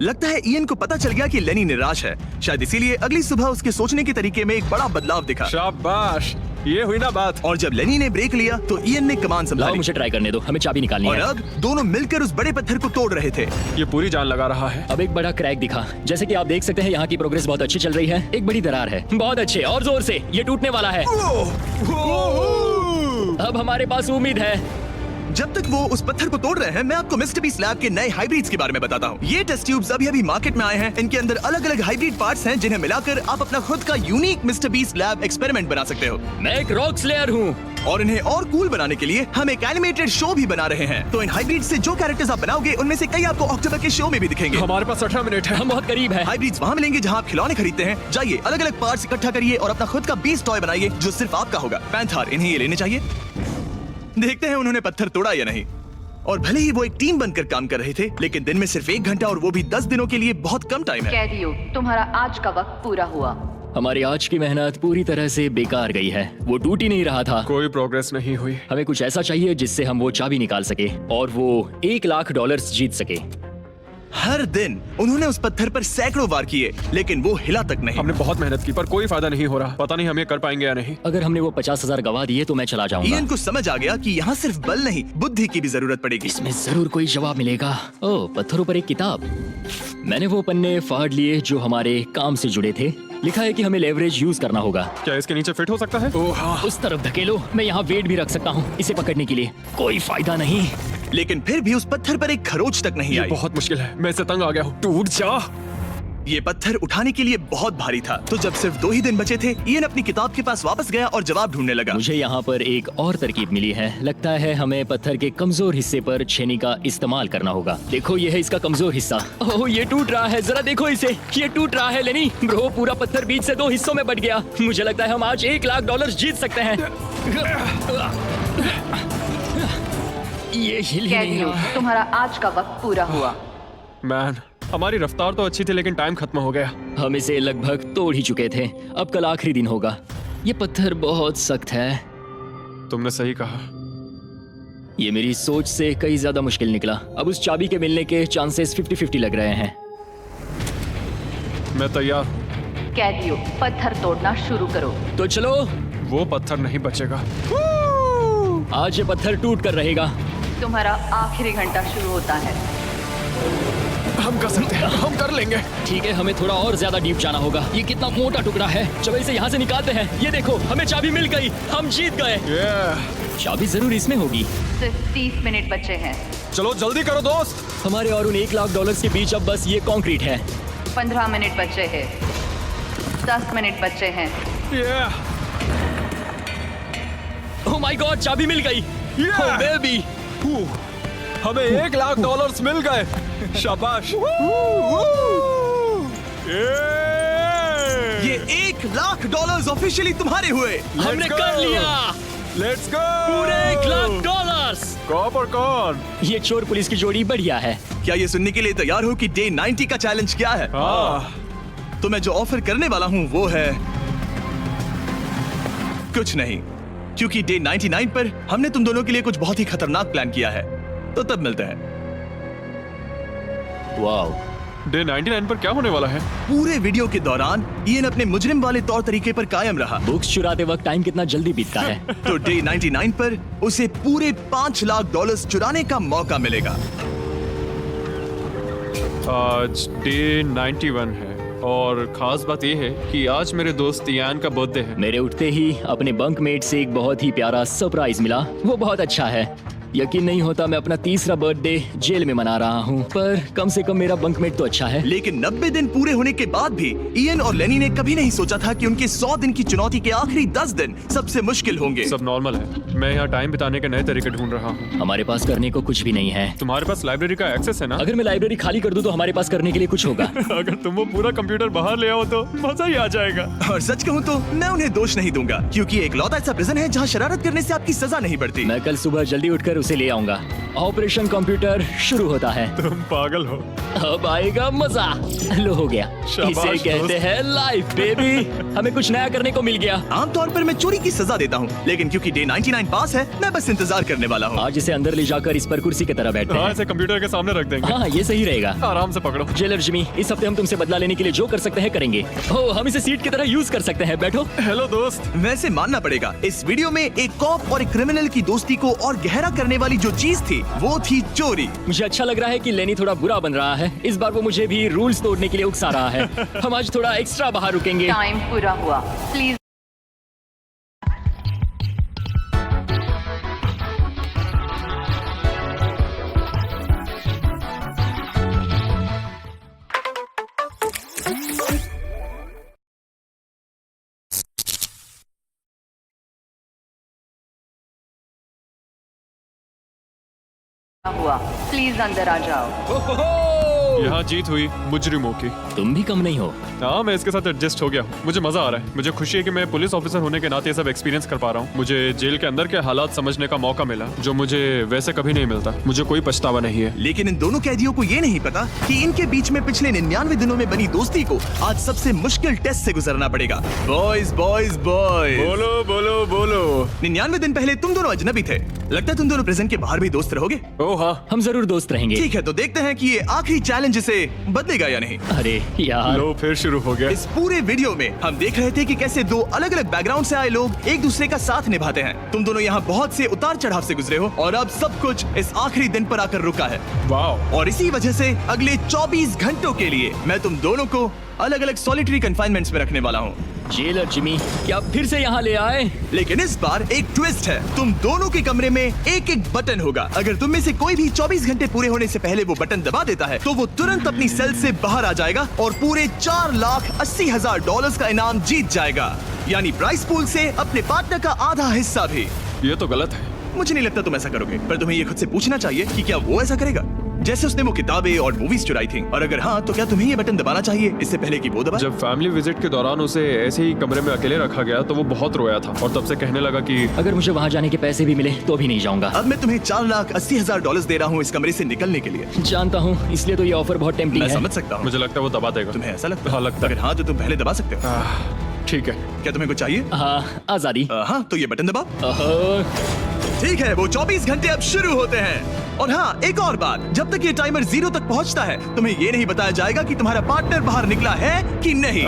Speaker 1: लगता है इयन को पता चल गया कि लेनी निराश है। शायद इसीलिए अगली सुबह उसके सोचने के तरीके में एक बड़ा बदलाव दिखा।
Speaker 2: शाबाश, ये हुई ना बात।
Speaker 1: और जब लेनी ने ब्रेक लिया तो इयन ने कमान
Speaker 3: लाओ,
Speaker 1: संभाली।
Speaker 3: मुझे ट्राई करने दो। हमें चाबी निकालनी
Speaker 1: और
Speaker 3: है।
Speaker 1: अब दोनों मिलकर उस बड़े पत्थर को तोड़ रहे थे।
Speaker 2: ये पूरी जान लगा रहा है।
Speaker 3: अब एक बड़ा क्रैक दिखा। जैसे कि आप देख सकते हैं, यहाँ की प्रोग्रेस बहुत अच्छी चल रही है। एक बड़ी दरार है। बहुत अच्छे, और जोर से। ये टूटने वाला है। अब हमारे पास उम्मीद है।
Speaker 1: जब तक वो उस पत्थर को तोड़ रहे हैं, मैं आपको मिस्टर बीस्ट लैब के नए हाइब्रिड्स के बारे में बताता हूँ। ये टेस्ट ट्यूब्स अभी मार्केट में आए हैं। इनके अंदर अलग अलग हाइब्रिड पार्ट्स हैं जिन्हें मिलाकर आप अपना खुद का unique mister beast lab experiment बना सकते हो।
Speaker 3: मैं एक रॉक स्लेयर हूँ।
Speaker 1: और इन्हें और कूल बनाने के लिए हम एक एनिमेटेड शो भी बना रहे हैं। तो इन हाइब्रिड से जो कैरेक्टर्स आप बनाओगे उनमें से कई आपको अक्टूबर के शो में भी दिखेंगे।
Speaker 2: हमारे पास 18 मिनट है।
Speaker 3: हम बहुत करीब है।
Speaker 1: हाइब्रिड्स वहाँ मिलेंगे जहाँ आप खिलौने खरीदते हैं। जाइए, अलग अलग पार्ट्स इकट्ठा करिए और अपना खुद का बीस्ट टॉय बनाइए जो सिर्फ आपका होगा। पैंथर, इन्हें ये लेने चाहिए। देखते हैं उन्होंने पत्थर तोड़ा या नहीं। और भले ही वो एक टीम बनकर काम कर रहे थे, लेकिन दिन में सिर्फ 1 घंटा और वो भी 10 दिनों के लिए बहुत कम टाइम है।
Speaker 4: कैदियों, तुम्हारा आज का वक्त पूरा हुआ।
Speaker 3: हमारी आज की मेहनत पूरी तरह से बेकार गई है। वो टूट ही नहीं रहा था।
Speaker 2: कोई प्रोग्रेस नहीं हुई।
Speaker 3: हमें कुछ ऐसा चाहिए जिससे हम वो चाबी निकाल सके और वो $1,00,000 जीत सके।
Speaker 1: हर दिन उन्होंने उस पत्थर पर सैकड़ों वार किए, लेकिन वो हिला तक नहीं।
Speaker 2: हमने बहुत मेहनत की पर कोई फायदा नहीं हो रहा। पता नहीं हम ये कर पाएंगे या नहीं।
Speaker 3: अगर हमने वो 50,000 गवा दिए तो मैं चला जाऊंगा।
Speaker 1: इयन को समझ आ गया कि यहाँ सिर्फ बल नहीं, बुद्धि की भी जरूरत पड़ेगी।
Speaker 3: इसमें जरूर कोई जवाब मिलेगा। ओह, पत्थरों पर एक किताब। मैंने वो पन्ने फाड़ लिए जो हमारे काम से जुड़े थे। लिखा है कि हमें लेवरेज यूज करना होगा।
Speaker 2: क्या इसके नीचे फिट हो सकता है? ओह हाँ।
Speaker 3: उस तरफ धकेलो। मैं यहाँ वेट भी रख सकता हूँ इसे पकड़ने के लिए। कोई फायदा नहीं।
Speaker 1: लेकिन फिर भी उस पत्थर पर एक खरोच तक नहीं
Speaker 2: ये
Speaker 1: आई।
Speaker 2: बहुत मुश्किल है। मैं इससे तंग आ गया हूँ। टूट जा।
Speaker 1: ये पत्थर उठाने के लिए बहुत भारी था। तो जब सिर्फ 2 ही दिन बचे थे, इयन अपनी किताब के पास वापस गया और जवाब ढूंढने लगा।
Speaker 3: मुझे यहाँ पर एक और तरकीब मिली है। लगता है हमें पत्थर के कमजोर हिस्से पर छेनी का इस्तेमाल करना होगा। देखो, ये है इसका कमजोर हिस्सा। ओह, ये टूट रहा है। जरा देखो इसे। ये टूट रहा है लेनी। ब्रो, पूरा पत्थर बीच से 2 हिस्सों में बट गया। मुझे लगता है हम आज $1,00,000 जीत सकते हैं। ये हिल ही नहीं
Speaker 4: कैदियों,
Speaker 3: रहा।
Speaker 4: तुम्हारा आज का वक्त पूरा हुआ।
Speaker 2: मैन, हमारी रफ्तार तो अच्छी थी लेकिन टाइम खत्म हो गया।
Speaker 3: हम इसे लगभग तोड़ ही चुके थे। अब कल आखिरी दिन होगा। ये पत्थर बहुत सख्त है।
Speaker 2: तुमने सही कहा।
Speaker 3: ये मेरी सोच से कई ज्यादा मुश्किल निकला। अब उस चाबी के मिलने के चांसेस 50-50 लग रहे हैं।
Speaker 2: मैं तैयार हूँ।
Speaker 4: कैदियों, पत्थर तोड़ना शुरू करो।
Speaker 3: तो चलो।
Speaker 2: वो पत्थर नहीं बचेगा।
Speaker 3: आज ये पत्थर टूट कर रहेगा।
Speaker 4: तुम्हारा आखिरी घंटा शुरू होता है।
Speaker 2: हम कर सकते हैं, हम कर लेंगे।
Speaker 3: ठीक है, हमें थोड़ा और ज्यादा डीप जाना होगा। ये कितना मोटा टुकड़ा है। चलो इसे यहाँ से निकालते हैं। ये देखो, हमें चाबी मिल गई, हम जीत गए। चाबी जरूर इसमें होगी।
Speaker 4: सिर्फ 30 मिनट बचे हैं।
Speaker 2: चलो जल्दी करो दोस्त।
Speaker 3: हमारे और उन $1,00,000 के बीच अब बस ये कंक्रीट है।
Speaker 4: 15 मिनट बचे हैं। 10 मिनट बचे हैं।
Speaker 3: ओह माय गॉड, चाबी मिल गई। ओह बेबी,
Speaker 2: हमें $1,00,000 मिल गए। शाबाश।
Speaker 1: ये $1,00,000 ऑफिशियली तुम्हारे हुए।
Speaker 3: हमने कर लिया।
Speaker 2: Let's go.
Speaker 3: पूरे $1,00,000।
Speaker 2: कॉप और कौन?
Speaker 3: ये चोर पुलिस की जोड़ी बढ़िया है।
Speaker 1: क्या ये सुनने के लिए तैयार हो कि डे 90 का चैलेंज क्या है? तो मैं जो ऑफर करने वाला हूँ वो है कुछ नहीं, क्योंकि डे 99 पर हमने तुम दोनों के लिए कुछ बहुत ही खतरनाक प्लान किया है। तो तब मिलते हैं।
Speaker 3: वाओ,
Speaker 2: डे 99 पर क्या होने वाला है?
Speaker 1: पूरे वीडियो के दौरान इयन अपने मुजरिम वाले तौर तरीके पर कायम रहा।
Speaker 3: बुक्स चुराते वक्त टाइम कितना जल्दी बीतता है।
Speaker 1: तो डे 99 पर उसे पूरे $5,00,000 चुराने का मौका मिलेगा।
Speaker 2: आज डे 91 है और खास बात यह है कि आज मेरे दोस्त इयान का बर्थडे है।
Speaker 3: मेरे उठते ही अपने बंकमेट से एक बहुत ही प्यारा सरप्राइज मिला। वो बहुत अच्छा है। यकीन नहीं होता मैं अपना तीसरा बर्थडे जेल में मना रहा हूँ, पर कम से कम मेरा बंकमेट तो अच्छा है।
Speaker 1: लेकिन 90 दिन पूरे होने के बाद भी इयन और लेनी ने कभी नहीं सोचा था कि उनके 100 दिन की चुनौती के आखिरी 10 दिन सबसे मुश्किल होंगे।
Speaker 2: सब नॉर्मल है। मैं यहाँ टाइम बिताने के नए तरीके ढूंढ रहा हूँ।
Speaker 3: हमारे पास करने को कुछ भी नहीं है।
Speaker 2: तुम्हारे पास लाइब्रेरी का एक्सेस है ना?
Speaker 3: अगर मैं लाइब्रेरी खाली कर दूं तो हमारे पास करने के लिए कुछ होगा।
Speaker 2: अगर तुम वो पूरा कंप्यूटर बाहर ले आओ तो मजा ही आ जाएगा।
Speaker 1: और सच कहूँ तो मैं उन्हें दोष नहीं दूंगा, क्योंकि एक लौता ऐसा प्रिजन है जहाँ शरारत करने से आपकी सजा नहीं बढ़ती।
Speaker 3: मैं कल सुबह जल्दी उठकर उसे ले आऊंगा। ऑपरेशन कंप्यूटर शुरू होता है।
Speaker 2: तुम पागल हो।
Speaker 3: अब आएगा मजा। लो हो गया।
Speaker 2: शाबाश
Speaker 3: इसे कहते
Speaker 2: दोस्त।
Speaker 3: हैं लाइफ बेबी। हमें कुछ नया करने को मिल गया।
Speaker 1: आमतौर पर मैं चोरी की सजा देता हूँ, लेकिन क्योंकि डे 99 पास है, मैं बस इंतजार करने वाला हूँ।
Speaker 3: आज इसे अंदर ले जाकर इस पर कुर्सी की तरह बैठते
Speaker 2: हाँ,
Speaker 3: हैं।
Speaker 2: इसे कंप्यूटर के सामने रख देंगे।
Speaker 3: हाँ, ये सही रहेगा।
Speaker 2: आराम से पकड़ो।
Speaker 3: जेलर जिमी, इस हफ्ते हम तुमसे बदला लेने के लिए जो कर सकते हैं करेंगे। ओ, हम इसे सीट की तरह यूज कर सकते हैं। बैठो।
Speaker 2: हेलो दोस्त।
Speaker 1: वैसे मानना पड़ेगा, इस वीडियो में एक कॉप और एक क्रिमिनल की दोस्ती को और गहरा करने वाली जो चीज थी वो थी चोरी।
Speaker 3: मुझे अच्छा लग रहा है कि लेनी थोड़ा बुरा बन रहा है। इस बार वो मुझे भी रूल्स तोड़ने के लिए उकसा रहा है। हम आज थोड़ा एक्स्ट्रा बाहर रुकेंगे।
Speaker 4: टाइम पूरा हुआ। प्लीज हुआ। प्लीज अंदर आ जाओ।
Speaker 2: यहाँ जीत हुई मुजरिमों की।
Speaker 3: तुम भी कम नहीं हो।
Speaker 2: हाँ, मैं इसके साथ एडजस्ट हो गया हूँ। मुझे मजा आ रहा है। मुझे खुशी है कि मैं पुलिस ऑफिसर होने के नाते ये सब एक्सपीरियंस कर पा रहा हूँ। मुझे जेल के अंदर के हालात समझने का मौका मिला, जो मुझे वैसे कभी नहीं मिलता। मुझे कोई पछतावा नहीं है।
Speaker 1: लेकिन इन दोनों कैदियों को ये नहीं पता कि इनके बीच में पिछले 99 दिनों में बनी दोस्ती को आज सबसे मुश्किल टेस्ट से गुजरना पड़ेगा। बॉयज बॉयज बॉयज,
Speaker 2: बोलो बोलो बोलो।
Speaker 1: 99 दिन पहले तुम दोनों अजनबी थे। लगता है तुम दोनों प्रिजन के बाहर भी दोस्त रहोगे।
Speaker 2: ओह हाँ।
Speaker 3: हम जरूर दोस्त रहेंगे।
Speaker 1: ठीक है, तो देखते हैं कि ये आखिरी चैलेंज इसे बदलेगा या नहीं।
Speaker 3: अरे यार,
Speaker 2: लो फिर शुरू हो गया।
Speaker 1: इस पूरे वीडियो में हम देख रहे थे कि कैसे दो अलग अलग बैकग्राउंड से आए लोग एक दूसरे का साथ निभाते हैं। तुम दोनों यहाँ बहुत से उतार चढ़ाव से गुजरे हो और अब सब कुछ इस आखिरी दिन पर आकर रुका है।
Speaker 2: वाह।
Speaker 1: और इसी वजह से अगले 24 घंटों के लिए मैं तुम दोनों को अलग अलग सॉलिटरी कन्फाइनमेंट्स में रखने वाला हूँ।
Speaker 3: जेलर जिमी, क्या फिर से यहाँ ले आए?
Speaker 1: लेकिन इस बार एक ट्विस्ट है। तुम दोनों के कमरे में एक एक बटन होगा। अगर तुम में से कोई भी 24 घंटे पूरे होने से पहले वो बटन दबा देता है तो वो तुरंत अपनी सेल से बाहर आ जाएगा और पूरे $4,80,000 का इनाम जीत जाएगा, यानी प्राइस पूल से अपने पार्टनर का आधा हिस्सा भी।
Speaker 2: ये तो गलत है।
Speaker 1: मुझे नहीं लगता तुम ऐसा करोगे, पर तुम्हें ये खुद से पूछना चाहिए कि क्या वो ऐसा करेगा, जैसे उसने वो किताबें और मूवीज चुराई थी। और अगर हाँ, तो क्या तुम्हें ये बटन दबाना चाहिए इससे पहले कि वो दबाए?
Speaker 2: जब फैमिली विजिट के दौरान उसे ऐसे ही कमरे में अकेले रखा गया तो वो बहुत रोया था और तब से कहने लगा कि
Speaker 3: अगर मुझे वहाँ जाने के पैसे भी मिले तो भी नहीं जाऊंगा।
Speaker 1: अब मैं तुम्हें $4,80,000 दे रहा हूँ इस कमरे से निकलने के लिए।
Speaker 3: जानता हूँ, इसलिए तो ये ऑफर बहुत टेम्पटिंग
Speaker 1: मैं
Speaker 3: है।
Speaker 1: समझ सकता हूँ।
Speaker 2: मुझे लगता है वो दबा देगा।
Speaker 1: तुम्हें ऐसा लगता है?
Speaker 2: हाँ, लगता है।
Speaker 1: अगर हाँ, तो तुम पहले दबा सकते हो।
Speaker 2: ठीक है।
Speaker 1: क्या तुम्हें कुछ चाहिए?
Speaker 3: हाँ, आजादी।
Speaker 1: हाँ, तो ये बटन दबाओ।
Speaker 3: अहो,
Speaker 1: ठीक है, वो 24 घंटे अब शुरू होते हैं। और हाँ, एक और बात, जब तक ये टाइमर 0 तक पहुंचता है तुम्हें ये नहीं बताया जाएगा कि तुम्हारा पार्टनर बाहर निकला है कि नहीं।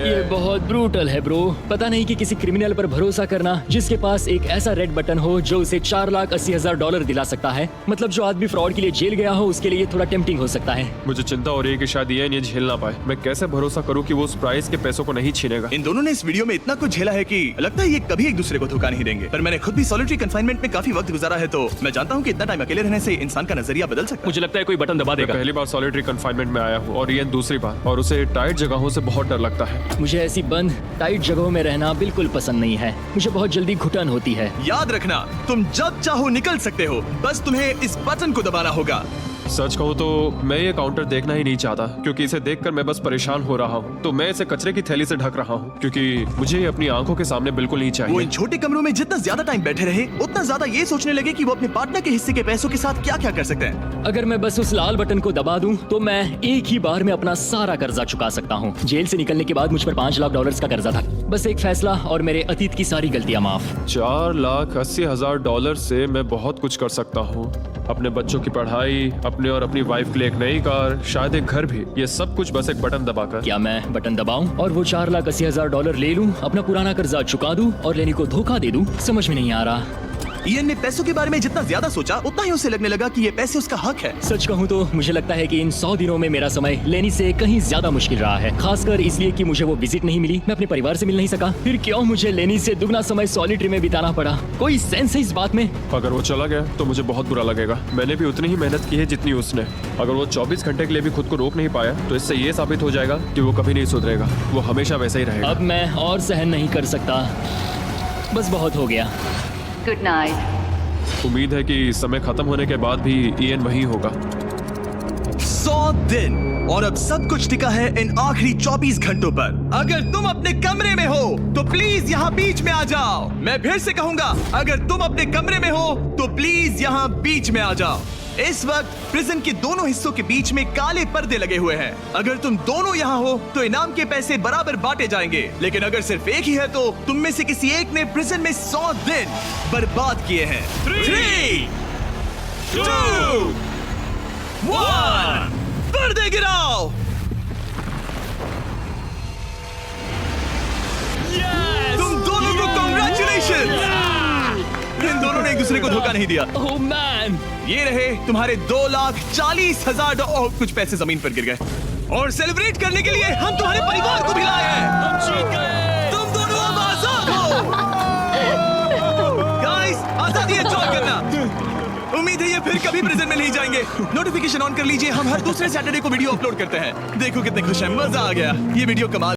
Speaker 3: ये बहुत ब्रूटल है ब्रो। पता नहीं कि किसी क्रिमिनल पर भरोसा करना जिसके पास एक ऐसा रेड बटन हो जो उसे $4,80,000 दिला सकता है। मतलब जो आदमी फ्रॉड के लिए जेल गया हो उसके लिए थोड़ा टेम्पटिंग हो सकता है।
Speaker 2: मुझे चिंता हो रही है कि शायद ये झेल ना पाए। मैं कैसे भरोसा करूं कि वो उस प्राइस के पैसों को नहीं छीनेगा।
Speaker 1: इन दोनों ने इस वीडियो में इतना कुछ झेला है कि लगता है ये कभी एक दूसरे को धोखा नहीं देंगे। पर मैंने खुद भी सॉलिटरी कंफाइनमेंट में काफी वक्त गुजारा है, तो मैं जानता हूँ कि इतना टाइम अकेले रहने से इंसान का नजरिया बदल सकता है।
Speaker 7: मुझे लगता है कोई बटन दबा
Speaker 2: मैं
Speaker 7: देगा।
Speaker 2: पहली बार सॉलिटरी कंफाइनमेंट में आया हूँ और ये दूसरी बार, और उसे टाइट जगहों से बहुत डर लगता है।
Speaker 3: मुझे ऐसी बंद टाइट जगहों में रहना बिल्कुल पसंद नहीं है। मुझे बहुत जल्दी घुटन होती है।
Speaker 1: याद रखना, तुम जब चाहो निकल सकते हो, बस तुम्हें इस बटन को दबाना होगा।
Speaker 2: सच कहूँ तो मैं ये काउंटर देखना ही नहीं चाहता, क्योंकि इसे देखकर मैं बस परेशान हो रहा हूँ। तो मैं इसे कचरे की थैली से ढक रहा हूँ, क्योंकि मुझे ये अपनी आंखों के सामने बिल्कुल नहीं
Speaker 1: वो
Speaker 2: चाहिए।
Speaker 1: इन छोटे कमरों में जितना ज्यादा टाइम बैठे रहे, उतना ज्यादा ये सोचने लगे कि वो अपने पार्टनर के हिस्से के पैसों के साथ क्या क्या कर सकते हैं।
Speaker 3: अगर मैं बस उस लाल बटन को दबा दूं, तो मैं एक ही बार में अपना सारा कर्जा चुका सकता हूं। जेल से निकलने के बाद मुझ पर $5 लाख का कर्जा था। बस एक फैसला और मेरे अतीत की सारी गलतियां माफ।
Speaker 2: $4,80,000 से मैं बहुत कुछ कर सकता हूँ। अपने बच्चों की पढ़ाई, अपने और अपनी वाइफ के लिए एक नई कार, शायद एक घर भी। ये सब कुछ बस एक बटन दबाकर।
Speaker 3: क्या मैं बटन दबाऊं और वो $4,80,000 ले लूं, अपना पुराना कर्जा चुका दूं और लेनी को धोखा दे दूं? समझ में नहीं आ रहा।
Speaker 1: इयन ने पैसों के बारे में जितना ज्यादा सोचा, उतना ही उसे लगने लगा कि ये पैसे उसका हक है।
Speaker 3: सच कहूं तो मुझे लगता है कि इन 100 दिनों में मेरा समय लेनी से कहीं ज्यादा मुश्किल रहा है, खासकर इसलिए कि मुझे वो विजिट नहीं मिली, मैं अपने परिवार से मिल नहीं सका। फिर क्यों मुझे लेनी से दुगना समय सॉलिटरी में बिताना पड़ा? कोई सेंस है इस बात में?
Speaker 2: अगर वो चला गया तो मुझे बहुत बुरा लगेगा। मैंने भी उतनी ही मेहनत की है जितनी उसने। अगर वो 24 घंटे के लिए भी खुद को रोक नहीं पाया, तो इससे ये साबित हो जाएगा कि वो कभी नहीं सुधरेगा। वो हमेशा वैसा ही रहेगा।
Speaker 3: अब मैं और सहन नहीं कर सकता, बस बहुत हो गया।
Speaker 4: Good night.
Speaker 2: उम्मीद है कि समय खत्म होने के बाद भी इयन वहीं होगा।
Speaker 1: 100 दिन और अब सब कुछ टिका है इन आखिरी 24 घंटों पर। अगर तुम अपने कमरे में हो तो प्लीज यहाँ बीच में आ जाओ। मैं फिर से कहूंगा, अगर तुम अपने कमरे में हो तो प्लीज यहाँ बीच में आ जाओ। इस वक्त प्रिजन के दोनों हिस्सों के बीच में काले पर्दे लगे हुए हैं। अगर तुम दोनों यहाँ हो तो इनाम के पैसे बराबर बांटे जाएंगे, लेकिन अगर सिर्फ एक ही है तो तुम में से किसी एक ने प्रिजन में 100 दिन बर्बाद किए हैं। 3, 2, 1, पर्दे गिराओ। तुम दोनों को कांग्रेचुलेशन। इन दोनों ने एक दूसरे को धोखा नहीं दिया।
Speaker 3: ओह मैन,
Speaker 1: ये रहे तुम्हारे $2,40,000। कुछ पैसे जमीन पर गिर गए और सेलिब्रेट करने के लिए हम तुम्हारे परिवार को भी लाए हैं। हम जीत गए। तुम दोनों अब आजाद हो। गाइस, आजादी एंजॉय करना। उम्मीद है ये फिर कभी प्रिजन में नहीं जाएंगे। नोटिफिकेशन ऑन कर लीजिए, हम हर दूसरे सैटरडे को वीडियो अपलोड करते हैं। देखो कितने खुश हैं, मजा आ गया। ये वीडियो कमाल